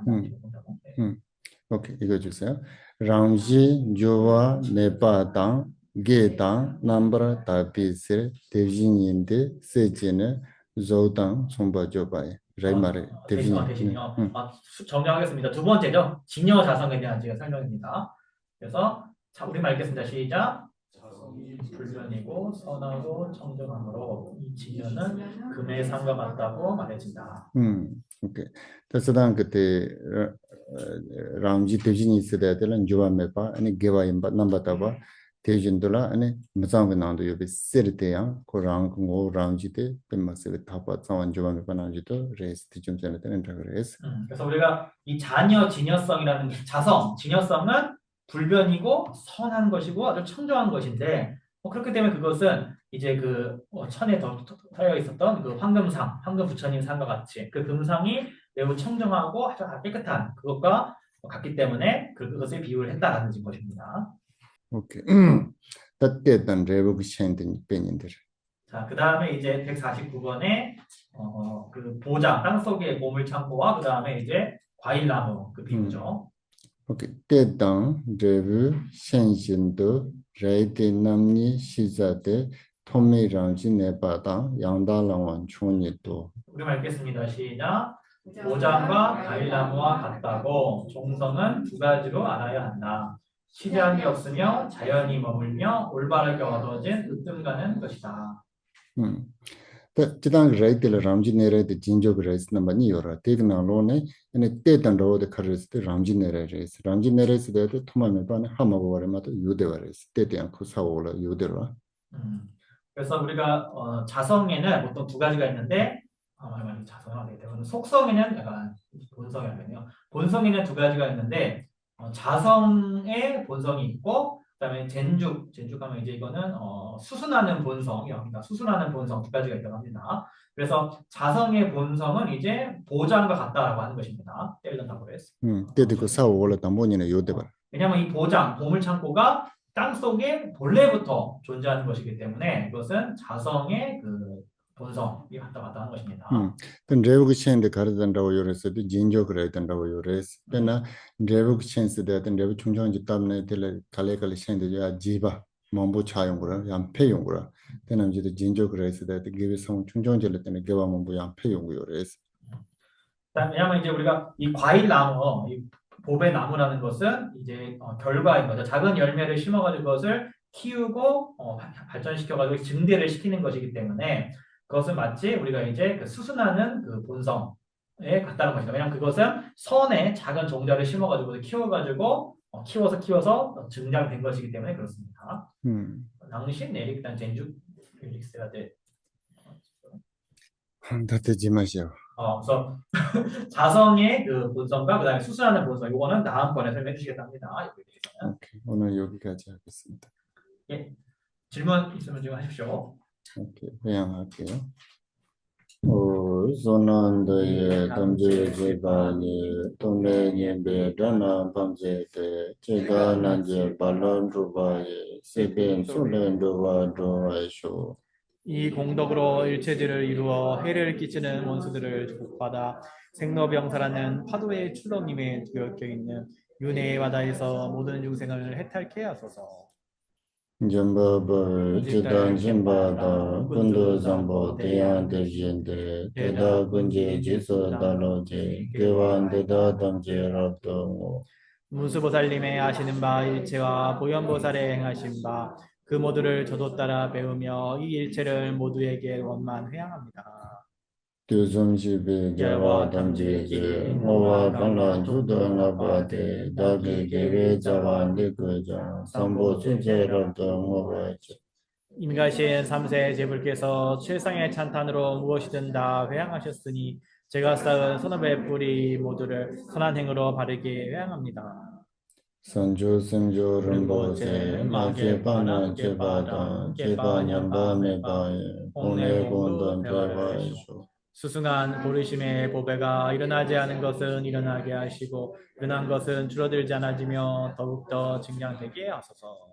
오케이, 이거 주세요. 랑지 조와 네바당 게당 남버 다비스 대진인데 세제는 조당 송바조바에. 라이 말에 대신, 대신이. 대신이요. 응. 정리하겠습니다. 두 번째죠. 진여 자성에 대한 제가 설명입니다. 그래서 자, 우리말 읽겠습니다. 시작. 불변이고 선하고 청정함으로 이 진여는 금의 상과 같다고 말해진다. 오케이. 다스단 그때 라운지 대신이 있어야 되는 주바메바 아니 게바임바 넘바다바 대진들라 아니 무상의 난도 요비 세르테야 고랑 고 라운지데 뱀마스의 타바 자원 주바메바 난지도 레스트 좀 전에 되는 그래서 그래서 우리가 이 자녀 진여성이라는 게 자성, 진여성은 불변이고 선한 것이고 아주 청정한 것인데 그렇기 때문에 그것은 이제 그 천에 터여 있었던 그 황금상, 황금 부처님 상과 같이 그 금상이 매우 청정하고 아주 깨끗한 그것과 같기 때문에 그것을 비유를 했다라는 것입니다. 오케이. 따뜻한 레버그 챈든 벤인들. 자, 그 다음에 이제 149번에 그 보장, 땅속의 보물 창고와 그 다음에 이제 과일나무 그 비유죠. 오케이. 때당 레브 챈신도 레이데 남니 시자데 토미랑지 네바다 양달랑원 총리도. 우리말 읽겠습니다. 시작. 보장과 과일나무와 같다고 종성은 두 가지로 알아야 한다. 시장이 없으며 자연이 머물며 올바르게 얻어진 으뜸가는 것이다. 지당 레이데를 람지 내레데 진조 그레스 넘바니 요라 테그나로네 네 때단 로데 카르스데 람지 내레레스 람지 내레스데도 토마메바네 하마고 와레마도 유데와레스 때대한 코사오라 유데라. 그래서 우리가 자성에는 보통 두 가지가 있는데 자성이 되는 속성에는 약간 본성이라면요. 본성에는 두 가지가 있는데 자성의 본성이 있고 그다음에 젠죽하면 이제 이거는 수순하는 본성이라고 합니다. 수순하는 본성 두 가지가 있다고 합니다. 그래서 자성의 본성은 이제 보장과 같다라고 하는 것입니다. 때리던다고 그랬어. 때리고 사오라 담보니네 요데바. 왜냐하면 이 보장 보물 창고가 땅 속에 본래부터 존재하는 것이기 때문에 이것은 자성의 그 본성이 왔다 갔다 하는 것입니다. 레버그 챈데 가르던다고 요레스도 진조 그래던다고 요레스. 때나 레버그 챈스데 어떤 레버 충정지 때문에 될 갈래갈래 챈데 야 지바 몸보 차용구라 양폐용구라. 때나 이제 진조 그래스데 기회성 충정지를 때문에 개와 몸보 양폐용구 요레스. 왜냐하면 이제 우리가 이 과일나무, 이 보배 나무라는 것은 이제 결과인 거죠. 작은 열매를 심어가지고 그것을 키우고 발전시켜가지고 증대를 시키는 것이기 때문에 그것은 마치 우리가 이제 그 수순하는 그 본성에 같다는 것이다. 왜냐하면 그것은 선에 작은 종자를 심어가지고 키워가지고 키워서 증량된 것이기 때문에 그렇습니다. 당신 에릭단 젠주 펠릭스가 돼. 다되지 마시오. 그래서 자성의 그 본성과 그다음에 수술하는 본성 이거는 다음번에 설명해 주시겠답니다. 오케이. 오늘 여기까지 하겠습니다. 예. 질문 있으면 좀 하십시오. 오케이. 회양할게요. 소난도의 담제제바니 동네님베 다나 밤제때 제가 난제 발론루바의 세벤 소렌도와도아쇼 이 공덕으로 일체들을 이루어 해를 끼치는 원수들을 복받아 생로병사라는 파도의 출렁임에 두렵게 있는 윤회의 바다에서 모든 중생을 해탈케 하소서. 점바벌 지단 심바다 군도 zambo 대양 대진데 대다 군제 지서 달로제 개완 대다 담제랍도 문수보살님의 하시는 바 일체와 보현보살의 행하신 바 그 모두를 저도 따라 배우며 이 일체를 모두에게 원만 회양합니다. 교성시베 자와 담제제 모와 방라 주도나바데 다게 개베 자와 니그자 삼보 순제랍도 모바이죠. 임가신 3세 제불께서 최상의 찬탄으로 무엇이든 다 회양하셨으니 제가 쌓은 선업의 뿌리 모두를 선한 행으로 바르게 회양합니다. 산조 생조 rinpoche 마제 바나 제바다 제바냠바 메바에 공내 공돈 대화이쇼 수승한 고르심의 보배가 일어나지 않은 것은 일어나게 하시고 일어난 것은 줄어들지 않아지며 더욱더 증량되게 하소서.